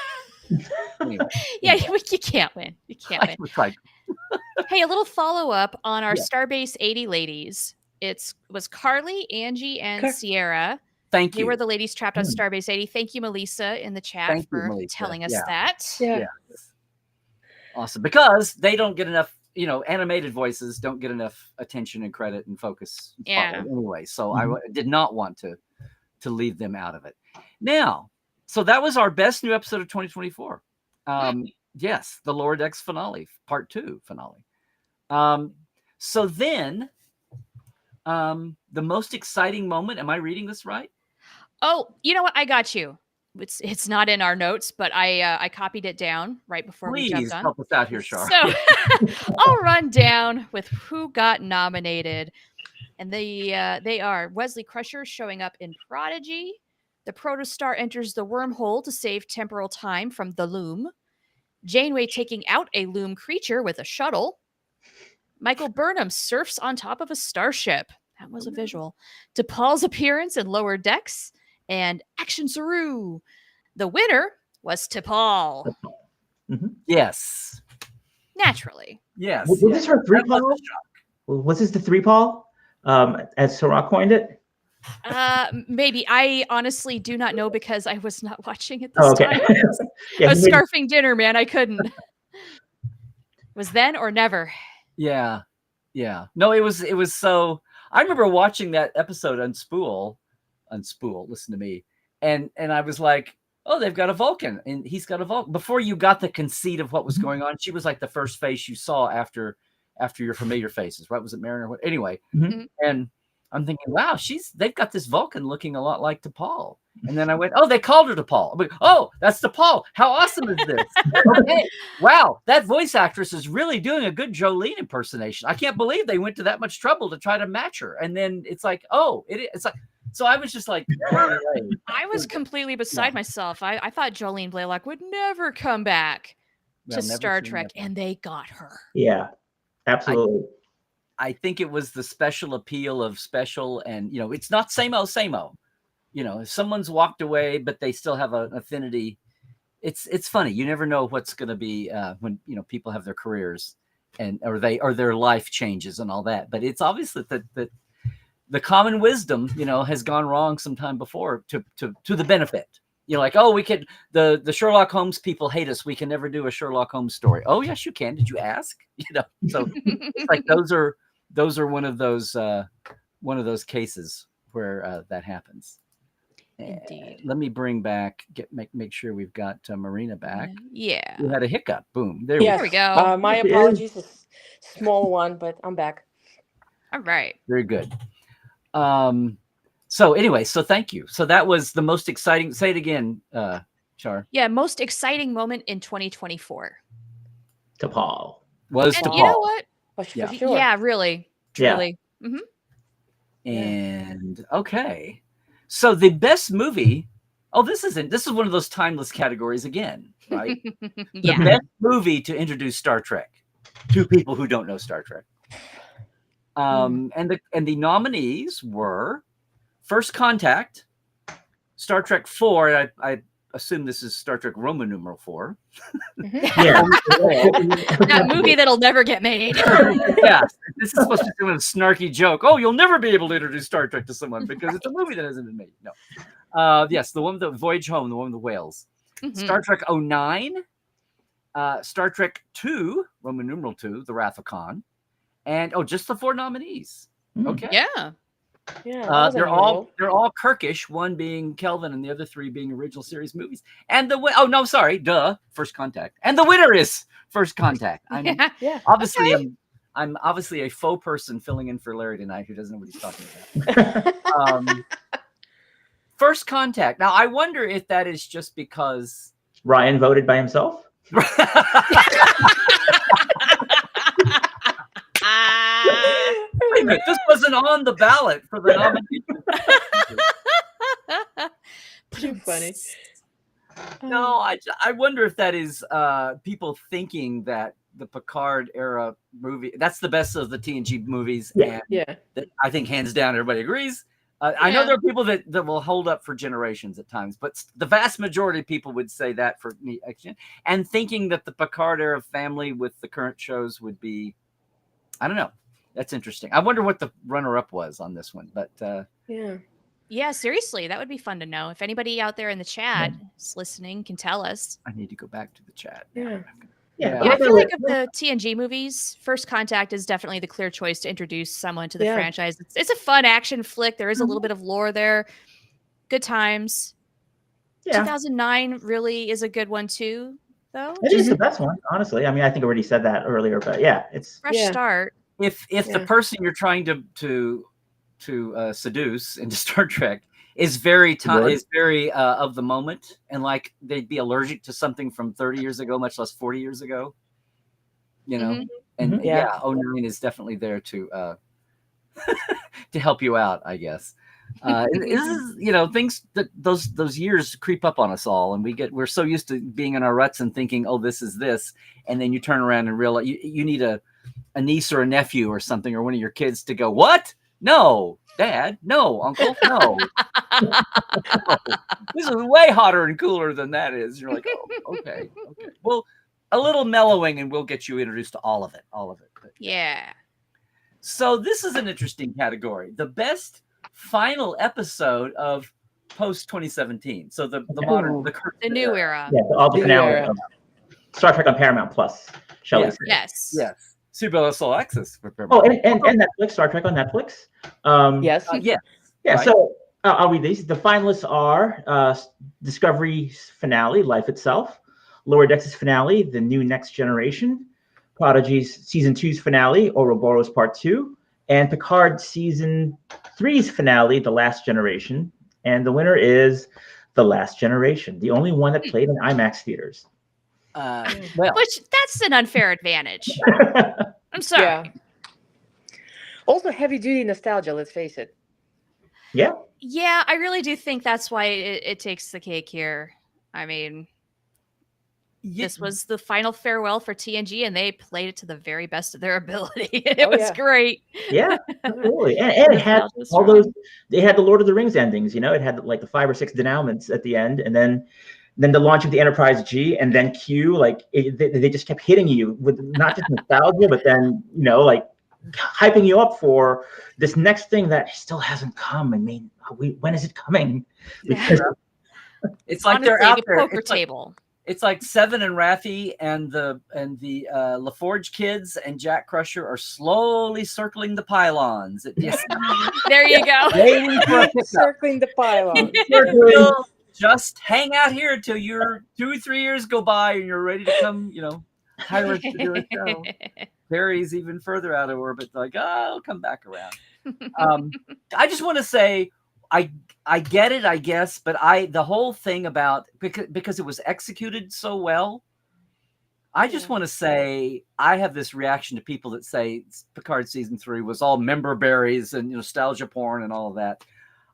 S1: Anyway.
S2: You can't win. You can't win.
S1: Right.
S2: Hey, a little follow-up on our Starbase 80 ladies. It was Carly, Angie, and Sierra.
S1: Thank you.
S2: They were the ladies trapped on Starbase 80. Thank you, Melissa, in the chat for telling us that.
S1: Yeah. Awesome. Because they don't get enough, animated voices don't get enough attention and credit and focus anyway. So I did not want to leave them out of it. Now, so that was our best new episode of 2024. Yes, the Lower Decks finale, part 2 finale. So then, the most exciting moment, am I reading this right?
S2: Oh, you know what? I got you. It's not in our notes, but I copied it down right before we jumped on.
S1: Please help us out here, Char.
S2: So I'll run down with who got nominated. And they are Wesley Crusher showing up in Prodigy. The Protostar enters the wormhole to save temporal time from the Loom. Janeway taking out a Loom creature with a shuttle. Michael Burnham surfs on top of a starship. That was a visual. T'Pol's appearance in Lower Decks. And Action Saru. The winner was T'Pol.
S1: Yes.
S2: Naturally.
S1: Yes.
S3: Was this her 3-Paul? Was this the 3-Paul? As Sarah coined it?
S2: Maybe. I honestly do not know because I was not watching it this time.
S3: Yeah,
S2: I was scarfing dinner, man. I couldn't. Was then or never.
S1: Yeah. Yeah. No, it was so. I remember watching that episode Unspool, listen to me. And I was like, oh, they've got a Vulcan and he's got a Vulcan. Before you got the conceit of what was going on, she was like the first face you saw after your familiar faces, right? Was it Mariner? Anyway. And I'm thinking, wow, they've got this Vulcan looking a lot like T'Pol. And then I went, oh, they called her T'Pol. Like, oh, that's T'Pol. How awesome is this? Okay. Wow, that voice actress is really doing a good Jolene impersonation. I can't believe they went to that much trouble to try to match her. And then it's like, oh, it's like, so I was just like,
S2: I was completely beside myself. I thought Jolene Blalock would never come back to Star Trek, and they got her.
S3: Yeah, absolutely.
S1: I think it was the special appeal of special, and it's not same-o. If someone's walked away, but they still have an affinity, it's funny. You never know what's going to be when people have their careers, or their life changes and all that. But it's obvious that the common wisdom, has gone wrong sometime before to the benefit. Like, oh, we could the Sherlock Holmes people hate us. We can never do a Sherlock Holmes story. Oh, yes, you can. Did you ask? So it's like those are one of those cases where that happens.
S2: Indeed.
S1: Let me bring back make sure we've got Marina back.
S2: Yeah.
S1: We had a hiccup. Boom. There
S2: we go.
S4: My apologies, a small one, but I'm back.
S2: All right.
S1: Very good. So anyway, so thank you. So that was the most exciting. Say it again, Char.
S2: Yeah, most exciting moment in 2024.
S3: T'Pol.
S1: Was
S2: and
S1: T'Pol.
S2: You know what?
S4: For
S2: Yeah,
S4: sure.
S2: Yeah, really. Truly.
S3: Yeah.
S2: Mm-hmm.
S1: And okay. So the best movie. Oh, this is one of those timeless categories again, right?
S2: Yeah.
S1: The best movie to introduce Star Trek to people who don't know Star Trek. And the nominees were First Contact, Star Trek 4. I assume this is Star Trek Roman numeral 4.
S3: Yeah.
S2: That movie that'll never get made.
S1: Yeah. This is supposed to be a snarky joke. Oh, you'll never be able to introduce Star Trek to someone because it's a movie that hasn't been made. No. Yes, the one with the Voyage Home, the one with the whales. Star Trek 09, Star Trek 2, Roman numeral 2, The Wrath of Khan. And just the 4 nominees. Okay.
S2: Yeah.
S4: Yeah.
S1: They're all Kirkish, one being Kelvin and the other 3 being original series movies. And First Contact. And the winner is First Contact. I'm obviously a faux person filling in for Larry tonight who doesn't know what he's talking about. First Contact. Now I wonder if that is just because
S3: Ryan voted by himself.
S1: Wait a minute, this wasn't on the ballot for the nomination.
S4: Too funny.
S1: No, I wonder if that is people thinking that the Picard era movie, that's the best of the TNG movies.
S3: Yeah.
S1: And that, I think hands down, everybody agrees. I know there are people that will hold up for generations at times, but the vast majority of people would say that for me. And thinking that the Picard era family with the current shows would be, I don't know. That's interesting. I wonder what the runner-up was on this one, but
S2: yeah, seriously, that would be fun to know. If anybody out there in the chat is listening, can tell us.
S1: I need to go back to the chat.
S3: Yeah.
S2: I feel like of the TNG movies, First Contact is definitely the clear choice to introduce someone to the franchise. It's a fun action flick. There is a little bit of lore there. Good times. Yeah. 2009 really is a good one too, though.
S3: It is the best one, honestly. I mean, I think I already said that earlier, but yeah, it's
S2: fresh start.
S1: If the person you're trying to seduce into Star Trek is very of the moment, and like they'd be allergic to something from 30 years ago, much less 40 years ago, and 09 is definitely there to to help you out, I guess. This is, you know, things that those years creep up on us all, and we're so used to being in our ruts and thinking, oh, this is this, and then you turn around and realize you need a niece or a nephew or something, or one of your kids to go, what? No, Dad, no, Uncle, no. No. This is way hotter and cooler than that is. You're like, oh, okay. Well, a little mellowing, and we'll get you introduced to all of it. But,
S2: Yeah.
S1: So this is an interesting category. The best final episode of post 2017. So the modern,
S2: the new era.
S3: Yeah, all the
S4: New
S3: finale
S4: era.
S3: of Star Trek on Paramount Plus, shall we say?
S2: Yes.
S1: Yes. Super Soul Access.
S3: Oh, and Netflix, Star Trek on Netflix.
S4: Yes.
S1: Yeah.
S3: Yeah,
S1: Right.
S3: so I'll read these. The finalists are Discovery's finale, Life Itself, Lower Decks' finale, The New Next Generation, Prodigy's Season 2's finale, Ouroboros Part 2, and Picard Season 3's finale, The Last Generation. And the winner is The Last Generation, the only one that played in IMAX theaters.
S1: Well,
S2: Which that's an unfair advantage. I'm sorry.
S4: Yeah. Also, heavy duty nostalgia. Let's face it.
S3: Yeah.
S2: Yeah, I really do think that's why it takes the cake here. I mean, this was the final farewell for TNG, and they played it to the very best of their ability. It was great.
S3: Yeah, absolutely. And it had all those. They had the Lord of the Rings endings. You know, it had like the 5 or 6 denouements at the end, and then the launch of the Enterprise G, and then Q. Like they just kept hitting you with not just nostalgia, but then, you know, like hyping you up for this next thing that still hasn't come. I mean, when is it coming? Because
S1: it's like
S2: Honestly,
S1: they're out
S2: the
S1: there.
S2: poker
S1: It's like,
S2: table.
S1: it's like Seven and Raffi and the LaForge kids and Jack Crusher are slowly circling the pylons.
S2: There you go.
S1: Waiting for a pickup.
S4: Circling the pylon.
S1: Just hang out here till your 2 or 3 years go by and you're ready to come, you know, hire us to do a show. Barry's even further out of orbit. Like, I'll come back around. I just want to say, I get it, I guess, but the whole thing about because it was executed so well, I just want to say I have this reaction to people that say Picard season 3 was all member berries and nostalgia porn and all of that.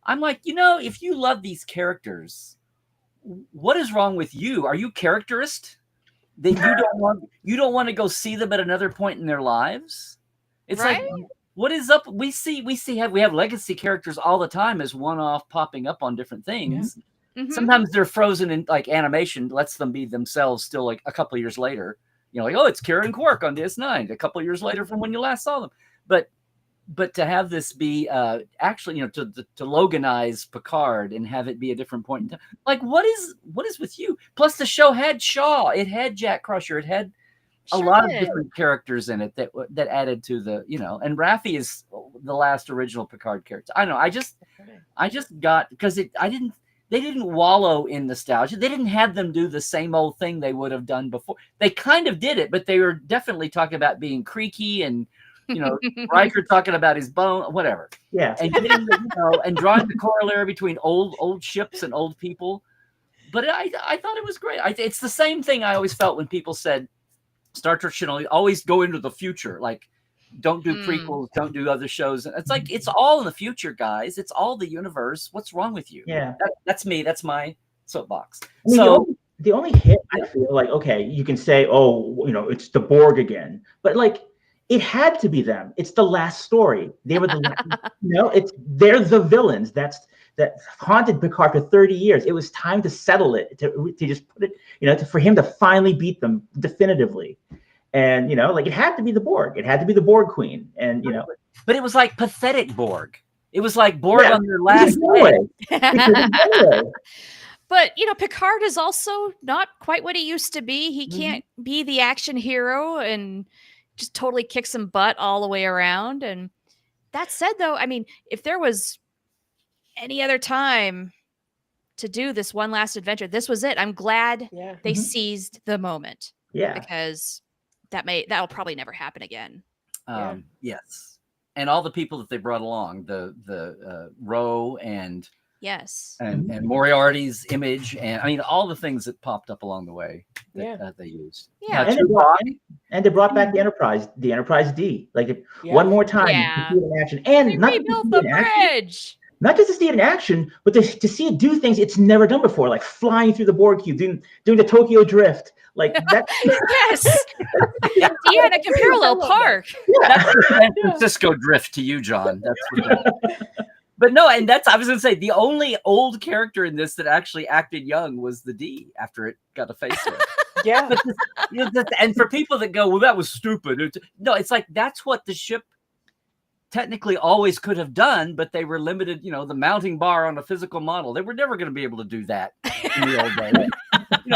S1: I'm like, you know, if you love these characters, what is wrong with you? Are you characterist? That you don't want to go see them at another point in their lives? It's
S2: right?
S1: like, what is up? We have legacy characters all the time as one-off popping up on different things. Yeah. Mm-hmm. Sometimes they're frozen in like animation lets them be themselves still like a couple of years later. You know, like, oh, it's Kira and Quark on DS9 a couple of years later from when you last saw them. But to have this be actually, you know, to Loganize Picard and have it be a different point in time, like what is with you? Plus, the show had Shaw, it had Jack Crusher, it had a lot of different characters in it that added to the, you know. And Raffi is the last original Picard character. I know. I just got because they didn't wallow in nostalgia. They didn't have them do the same old thing they would have done before. They kind of did it, but they were definitely talking about being creaky and, you know, Riker talking about his bone, whatever.
S3: Yeah.
S1: And getting and drawing the corollary between old ships and old people. But I thought it was great. It's the same thing I always felt when people said Star Trek should always go into the future. Like, don't do prequels, don't do other shows. It's like, it's all in the future, guys. It's all the universe. What's wrong with you?
S3: Yeah.
S1: That's me. That's my soapbox.
S3: I mean, the only hit, I feel like, okay, you can say, oh, you know, it's the Borg again. But like, it had to be them. It's the last story. They were the, you know, they're the villains. That haunted Picard for 30 years. It was time to settle it, to just put it, you know, for him to finally beat them definitively. And, you know, like, it had to be the Borg. It had to be the Borg Queen. And, you know.
S1: But it was like pathetic Borg. It was like Borg on their last day.
S2: But, you know, Picard is also not quite what he used to be. He can't be the action hero and just totally kick some butt all the way around. And that said, though, I mean, if there was any other time to do this one last adventure, this was it. I'm glad they seized the moment.
S3: Yeah.
S2: Because that'll probably never happen again.
S1: Yes. And all the people that they brought along, the Ro and
S2: Yes.
S1: and Moriarty's image, and I mean all the things that popped up along the way that they used.
S2: Yeah.
S3: And they brought back the Enterprise D. Like
S4: Yeah.
S3: one more time
S2: Yeah.
S3: to see it in action, and
S2: They
S3: not just
S2: rebuilt
S3: to see
S2: the
S3: it in action,
S2: bridge.
S3: not just to see it in action, but to see it do things it's never done before, like flying through the Borg cube, doing the Tokyo drift, like that.
S2: Yes. Deanna can parallel park.
S1: That's the San Francisco drift to you, John. That's what that. But no, and I was gonna say the only old character in this that actually acted young was the D after it got a facelift.
S4: Yeah.
S1: But and for people that go, well, that was stupid. No, it's like that's what the ship technically always could have done, but they were limited, the mounting bar on a physical model. They were never going to be able to do that in the old days,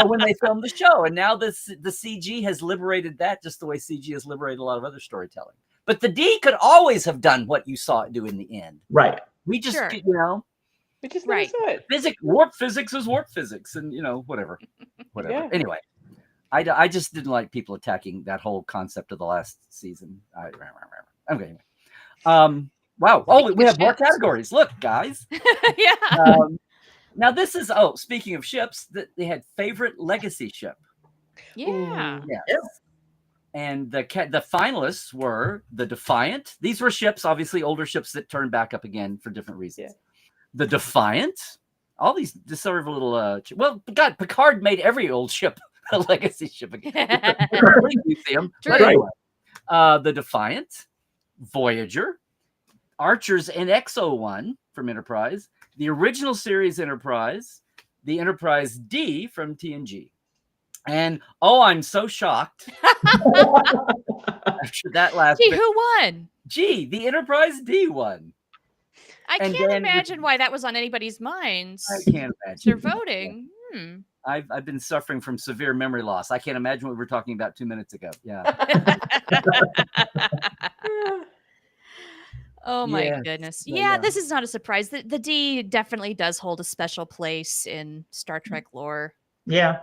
S1: when they filmed the show. And now the CG has liberated that just the way CG has liberated a lot of other storytelling. But the D could always have done what you saw it do in the end.
S3: Right.
S1: We just,
S4: we just never saw it.
S1: Warp physics is warp physics, and whatever.
S4: Yeah.
S1: Anyway, I just didn't like people attacking that whole concept of the last season. Okay. Wow. Oh, we have more categories. Look, guys.
S2: Yeah.
S1: Now this is speaking of ships, they had favorite legacy ship.
S2: Yeah.
S1: Yes. And the finalists were the Defiant. These were ships, obviously older ships that turned back up again for different reasons. Yeah. The Defiant. All these deserve a little. God, Picard made every old ship a legacy ship again. Museum. Anyway, the Defiant, Voyager, Archer's NX-01 from Enterprise, the original series Enterprise, the Enterprise D from TNG. And I'm so shocked. After that last
S2: Gee, who won?
S1: The Enterprise D won.
S2: I can't imagine why that was on anybody's minds.
S1: I can't imagine.
S2: They're voting.
S1: I've been suffering from severe memory loss. I can't imagine what we were talking about 2 minutes ago. Yeah.
S2: Oh my goodness. Yeah, this is not a surprise. The D definitely does hold a special place in Star Trek lore.
S3: Yeah.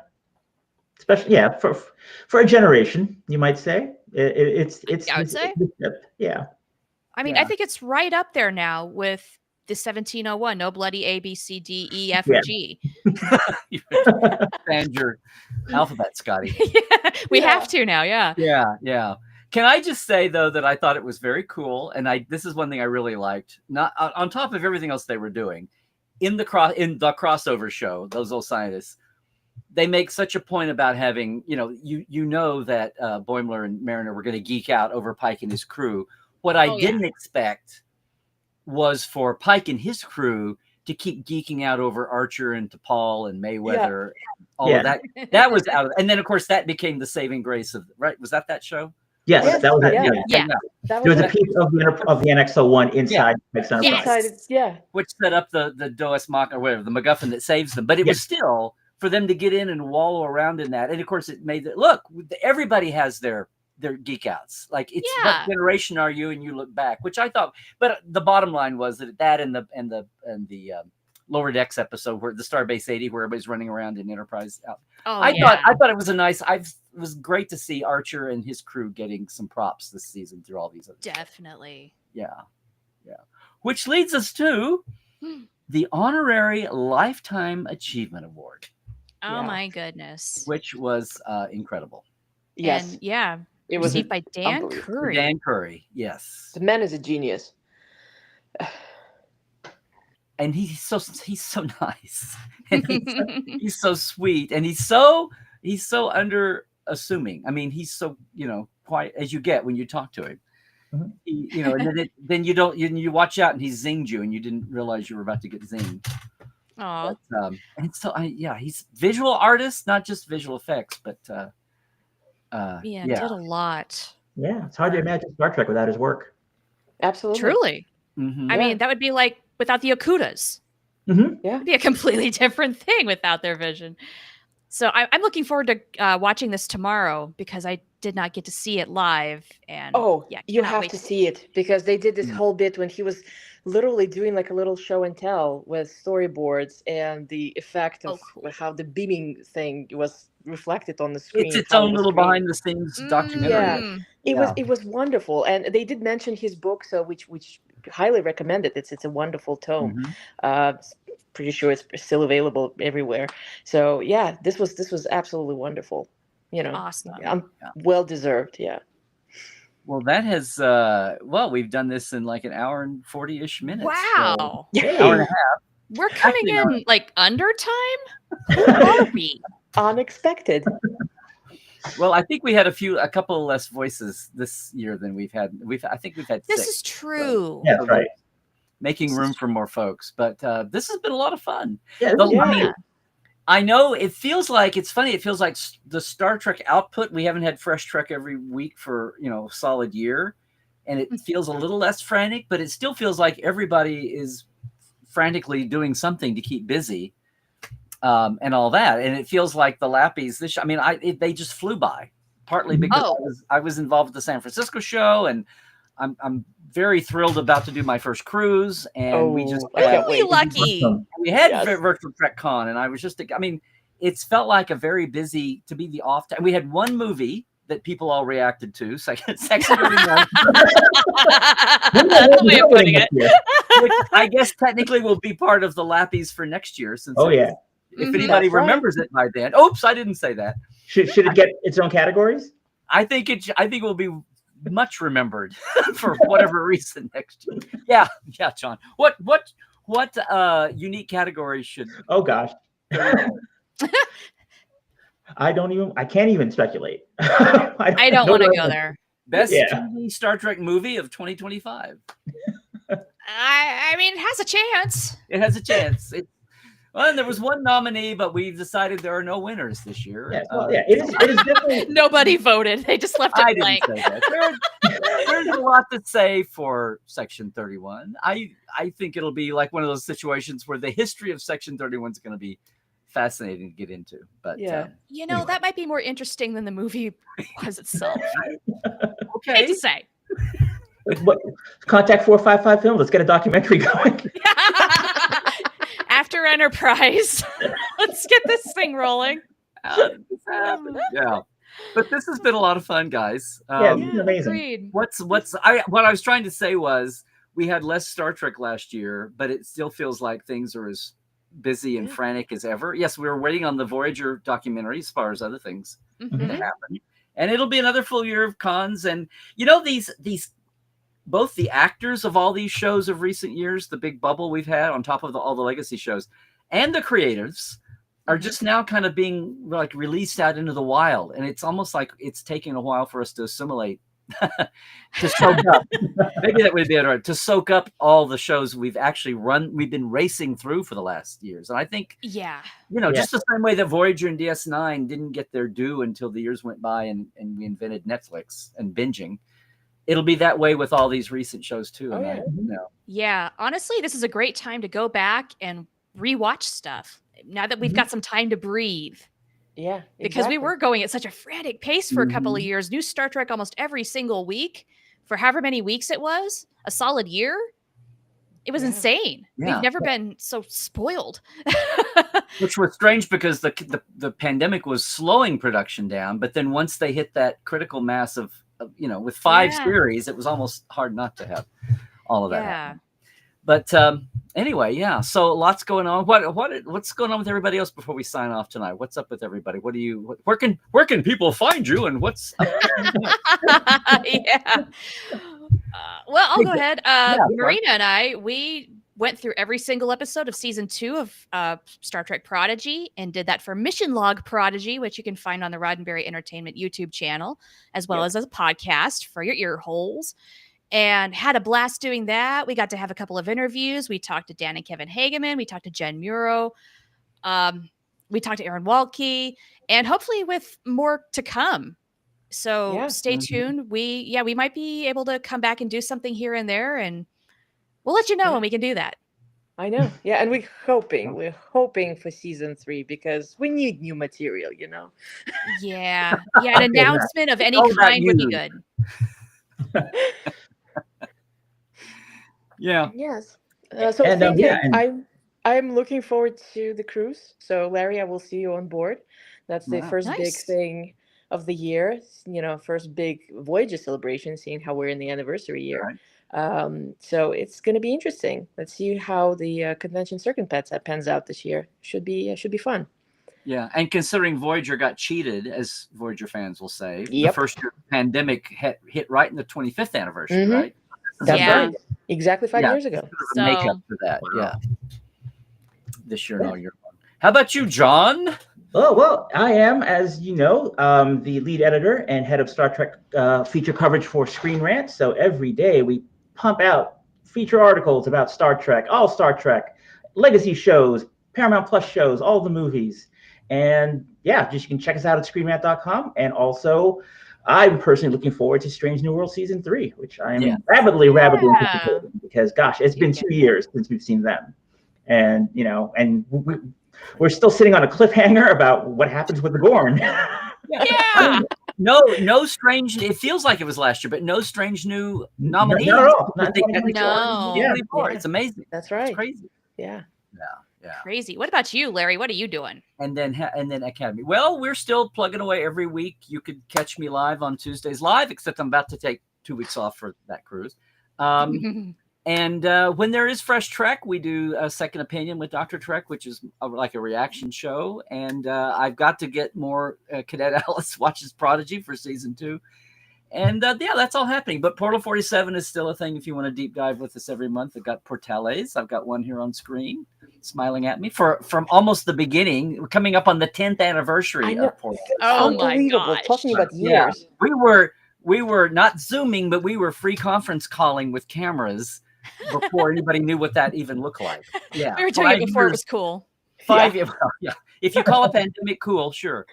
S3: Especially, for a generation, you might say. It's
S2: I would say.
S3: Yeah.
S2: I mean, I think it's right up there now with the 1701, no bloody A, B, C, D, E, F, or G.
S1: And your alphabet, Scotty.
S2: We have to now, yeah.
S1: Yeah. Can I just say, though, that I thought it was very cool, and this is one thing I really liked, not on top of everything else they were doing, in the crossover show, those old scientists, they make such a point about having, that Boimler and Mariner were going to geek out over Pike and his crew. What I didn't expect was for Pike and his crew to keep geeking out over Archer and T'Pol and Mayweather. All of that. That was out of, and then of course that became the saving grace of, right? Was that show?
S3: Yes, that was it.
S2: Yeah.
S3: There was a piece of the NX-01 inside.
S1: Which set up the Deus Machina, or whatever, the MacGuffin that saves them. But it was still for them to get in and wallow around in that. And of course it made it look, everybody has their geek outs. Like, it's what generation are you? And you look back, which I thought, but the bottom line was that and the Lower Decks episode, where the Starbase 80, where everybody's running around in Enterprise out. I thought it was it was great to see Archer and his crew getting some props this season through all these other
S2: Definitely.
S1: Yeah. Which leads us to the Honorary Lifetime Achievement Award.
S2: Oh my goodness.
S1: Which was incredible.
S4: Yes.
S2: And
S4: it was
S2: received by Dan Curry.
S1: Dan Curry, yes.
S4: The man is a genius.
S1: And he's so nice, and he's so sweet, and he's so under assuming. I mean, he's so quiet as you get when you talk to him. And then you watch out, and he zinged you, and you didn't realize you were about to get zinged.
S2: Oh,
S1: and so he's visual artist, not just visual effects, but
S2: did a lot.
S3: Yeah, it's hard to imagine Star Trek without his work.
S4: Absolutely,
S2: truly. I mean, that would be like without the Okudas. It'd be a completely different thing without their vision. So I'm looking forward to watching this tomorrow, because I did not get to see it live. And
S4: you have to see it, because they did this whole bit when he was literally doing like a little show and tell with storyboards and the effect of how the beaming thing was reflected on the screen.
S1: It's its own little behind the scenes documentary.
S4: It was wonderful, and they did mention his book, so which highly recommend it. It's a wonderful tome. pretty sure it's still available everywhere. So yeah, this was absolutely wonderful.
S2: Awesome.
S4: Well deserved. Yeah.
S1: Well, that has we've done this in like an hour and 40-ish minutes.
S2: Wow.
S1: So hour and a half.
S2: We're coming in like under time. Who are we?
S4: Unexpected.
S1: Well, I think we had a couple less voices this year than we've had. I think we've had 6.
S2: This is true.
S3: Yeah, that's right.
S1: Making room for more folks, but this has been a lot of fun.
S3: Yeah,
S1: I mean, I know it feels like it's funny. It feels like the Star Trek output. We haven't had fresh Trek every week for a solid year, and it feels a little less frantic. But it still feels like everybody is frantically doing something to keep busy, and all that. And it feels like the LLAPys this. I mean, they just flew by. Partly because I was involved with the San Francisco show, and I'm very thrilled about to do my first cruise, and we just
S2: lucky.
S1: We had virtual TrekCon, and I was just, I mean, it's felt like a very busy to be the off time. We had one movie that people all reacted to, Section 31.
S2: That's the way of putting it.
S1: Which I guess technically will be part of the LLAPys for next year. Since if anybody remembers it by then. Oops, I didn't say that.
S3: Should it get its own categories?
S1: I think it will be much remembered for whatever reason next year. Yeah, John. What unique categories should?
S3: Oh gosh. I can't even speculate.
S2: I don't want to go there.
S1: Best TV Star Trek movie of 2025.
S2: I mean, it has a chance.
S1: It has a chance. And there was one nominee, but we've decided there are no winners this year.
S3: It is definitely
S2: nobody voted. They just left it blank.
S1: Didn't say that. There's a lot to say for Section 31. I think it'll be like one of those situations where the history of Section 31 is going to be fascinating to get into. But
S2: anyway. That might be more interesting than the movie was itself.
S1: Okay.
S2: Hate to say.
S3: Contact 455 Film. Let's get a documentary going.
S2: After Enterprise, let's get this thing rolling.
S1: Yeah, but this has been a lot of fun, guys.
S3: Amazing.
S2: Agreed.
S1: What I was trying to say was we had less Star Trek last year, but it still feels like things are as busy and frantic as ever. Yes, we were waiting on the Voyager documentary as far as other things to happen, and it'll be another full year of cons. And these. Both the actors of all these shows of recent years, the big bubble we've had on top of all the legacy shows, and the creatives are just now kind of being like released out into the wild. And it's almost like it's taking a while for us to assimilate, to soak up. Maybe that would be better, to soak up all the shows we've actually we've been racing through for the last years. And I think, just the same way that Voyager and DS9 didn't get their due until the years went by and we invented Netflix and binging. It'll be that way with all these recent shows too.
S2: Yeah, honestly, this is a great time to go back and rewatch stuff now that we've got some time to breathe.
S4: Yeah, exactly.
S2: Because we were going at such a frantic pace for a couple of years. New Star Trek almost every single week for however many weeks it was, a solid year. It was insane.
S1: Yeah.
S2: We've never been so spoiled.
S1: Which was strange because the pandemic was slowing production down, but then once they hit that critical mass of with 5 series, it was almost hard not to have all of that happen. But anyway, so lots going on. What's going on with everybody else before we sign off tonight? What's up with everybody? Where can people find you, and what's
S2: well, I'll go ahead. Marina and I, we went through every single episode of season 2 of Star Trek Prodigy and did that for Mission Log Prodigy, which you can find on the Roddenberry Entertainment YouTube channel, as well as a podcast for your ear holes. And had a blast doing that. We got to have a couple of interviews. We talked to Dan and Kevin Hageman. We talked to Jen Muro. We talked to Aaron Waltke, and hopefully with more to come. So stay tuned. We might be able to come back and do something here and there, and we'll let you know when we can do that.
S4: I know. Yeah, and we're hoping for season 3 because we need new material,
S2: Yeah. An announcement of any kind would be good.
S4: Yes. So I'm looking forward to the cruise. So Larry, I will see you on board. That's the first big thing of the year. First big Voyager celebration, seeing how we're in the anniversary year. So it's going to be interesting. Let's see how the convention circuit pans out this year. Should be fun.
S1: Yeah, and considering Voyager got cheated, as Voyager fans will say, the
S4: Yep.
S1: first year of the pandemic hit right in the 25th anniversary,
S4: Mhm.
S1: right?
S4: That's
S2: Yeah.
S4: right. Exactly 5 years ago.
S1: Sort of a makeup
S2: So-
S1: for that.
S3: Wow.
S1: Yeah. This year and
S3: Yeah.
S1: all year long. How about you, John?
S3: Oh, well, I am, as you know, the lead editor and head of Star Trek feature coverage for Screen Rant. So every day we pump out feature articles about Star Trek, all Star Trek, legacy shows, Paramount Plus shows, all the movies. And yeah, just you can check us out at screenrant.com. And also, I'm personally looking forward to Strange New World Season 3, which I am rapidly anticipating because, gosh, it's been 2 years since we've seen them. And, you know, and we're still sitting on a cliffhanger about what happens with the Gorn.
S2: Yeah.
S1: No strange. It feels like it was last year, but no strange new nominees.
S3: Not at all. Not
S1: They
S3: 2022.
S2: No.
S3: Yeah.
S1: It's amazing.
S4: That's right.
S1: It's crazy.
S4: Yeah.
S1: Yeah.
S2: Crazy. What about you, Larry? What are you doing?
S1: And then Academy. Well, we're still plugging away every week. You could catch me live on Tuesdays live, except I'm about to take 2 weeks off for that cruise. And when there is fresh Trek, we do a Second Opinion with Dr. Trek, which is like a reaction show. And I've got to get more Cadet Alice watches Prodigy for season 2. And yeah, that's all happening. But Portal 47 is still a thing if you want to deep dive with us every month. I've got Portales. I've got one here on screen smiling at me from almost the beginning. We're coming up on the 10th anniversary of Portal.
S2: Oh my
S4: Unbelievable.
S2: gosh.
S4: Talking about
S1: Yeah.
S4: years.
S1: We were not Zooming, but we were free conference calling with cameras before anybody knew what that even looked like. Yeah.
S2: We were doing it before it was cool.
S1: 5 years. Well, yeah. If you call a pandemic cool, sure.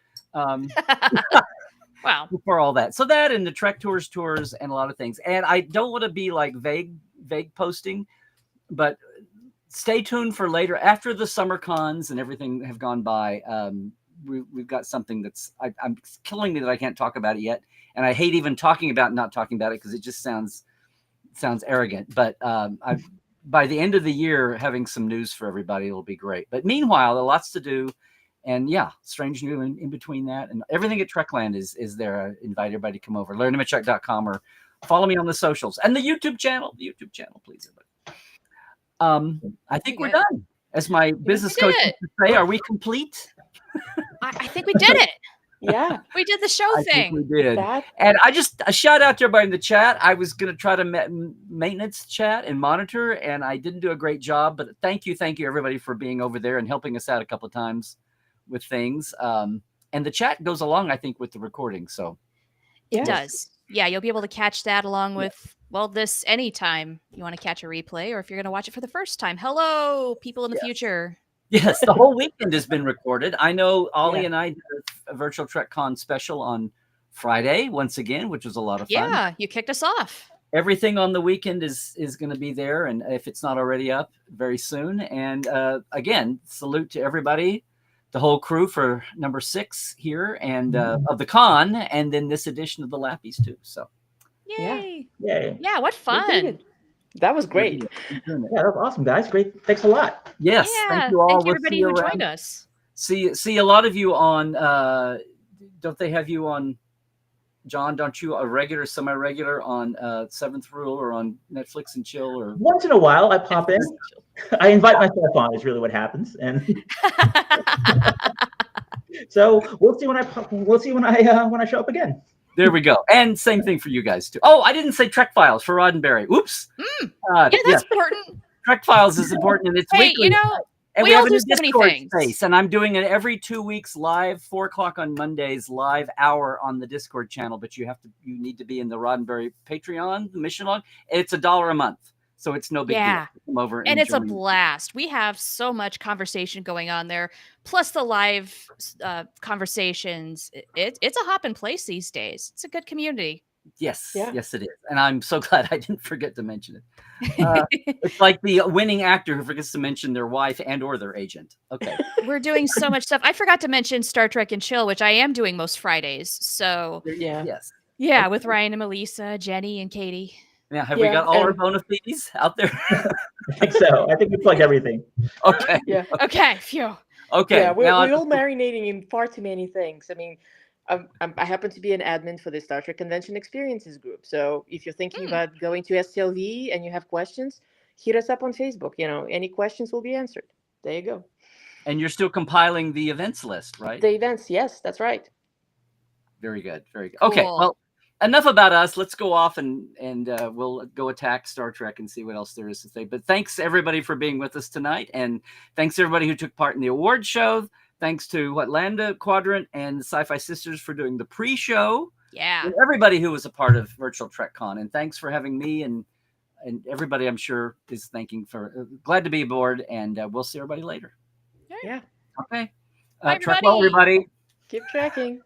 S2: Wow.
S1: Before all that. So that and the Trek tours and a lot of things. And I don't want to be like vague posting, but stay tuned for later after the summer cons and everything have gone by. We've got something that's I'm killing me that I can't talk about it yet. And I hate even talking about not talking about it because it just sounds arrogant. But by the end of the year, having some news for everybody will be great. But meanwhile, there are lots to do. And yeah, strange new in between that. And everything at Trekland is there. I invite everybody to come over. LarryNemecek.com or follow me on the socials. And the YouTube channel. Please, everybody. I think we're done. As my business coach used to say, are we complete?
S2: I think we did it.
S4: Yeah.
S2: We did the show
S1: I
S2: thing.
S1: think we did.
S4: That
S1: And I just a shout out to everybody in the chat. I was going to try to maintenance chat and monitor, and I didn't do a great job. But thank you, everybody, for being over there and helping us out a couple of times with things. And the chat goes along, I think, with the recording. So
S2: It does. Yeah, you'll be able to catch that along with, this anytime you want to catch a replay, or if you're going to watch it for the first time. Hello, people in the future.
S1: yes, the whole weekend has been recorded. I know Ollie
S4: Yeah.
S1: and I did a virtual TrekCon special on Friday once again, which was a lot of fun.
S2: Yeah, you kicked us off.
S1: Everything on the weekend is going to be there, and if it's not already up, very soon. And again, salute to everybody, the whole crew for number 6 here and of the con, and then this edition of the LLAPys too. So
S2: Yay.
S3: Yay.
S2: Yeah, what
S4: we did
S2: fun.
S4: it. That was great.
S3: Yeah, that was awesome, guys. Great. Thanks a lot.
S1: yes,
S2: Yeah,
S1: thank you all.
S2: thank you
S1: We'll
S2: everybody
S1: see you
S2: who
S1: around.
S2: joined us.
S1: See a lot of you on. Don't they have you on? John, don't you a regular, semi-regular on Seventh Rule or on Netflix and Chill or?
S3: Once in a while, I pop in. I invite myself on. Is really what happens, and so we'll see when I show up again.
S1: There we go. And same thing for you guys too. Oh, I didn't say Trek Files for Roddenberry. Oops.
S2: Yeah, that's important.
S1: Trek Files is important, and it's
S2: Hey,
S1: weekly. And
S2: we
S1: we
S2: all
S1: have a
S2: do
S1: new
S2: so many
S1: Discord
S2: things.
S1: space, and I'm doing it every 2 weeks live, 4:00 on Mondays, live hour on the Discord channel. But you need to be in the Roddenberry Patreon, the mission log. It's $1 a month, so it's no big
S2: Yeah.
S1: deal. Come over
S2: And it's a
S1: join.
S2: blast. We have so much conversation going on there, plus the live conversations. It's a hop in place these days. It's a good community.
S1: Yes,
S4: Yeah.
S1: yes, it is, and I'm so glad I didn't forget to mention it. It's like the winning actor who forgets to mention their wife and/or their agent. Okay.
S2: We're doing so much stuff. I forgot to mention Star Trek and Chill, which I am doing most Fridays. So
S4: Yeah.
S1: Yes.
S2: yeah, with Ryan and Melissa, Jenny and Katie.
S1: Now, have we
S4: Yeah,
S1: got all our
S4: and-
S1: bona fides out there?
S3: I think so. I think we plugged everything.
S1: Okay.
S4: Yeah.
S2: Okay, phew.
S1: Okay.
S4: Yeah, we're
S1: now
S4: all marinating in far too many things. I mean, I happen to be an admin for the Star Trek Convention Experiences group. So if you're thinking about going to STLV and you have questions, hit us up on Facebook. Any questions will be answered. There you go.
S1: And you're still compiling the events list, right?
S4: The events, yes, that's right.
S1: Very good. Very good.
S2: Cool.
S1: Okay, well, enough about us. Let's go off and we'll go attack Star Trek and see what else there is to say. But thanks everybody for being with us tonight, and thanks everybody who took part in the award show. Thanks to Lambda Quadrant and the Sci-Fi Sisters for doing the pre-show.
S2: Yeah.
S1: And everybody who was a part of Virtual TrekCon, and thanks for having me, and everybody I'm sure is thanking for glad to be aboard, and we'll see everybody later.
S4: Yeah.
S1: Okay.
S2: Bye,
S1: Trek well, everybody.
S4: Keep tracking.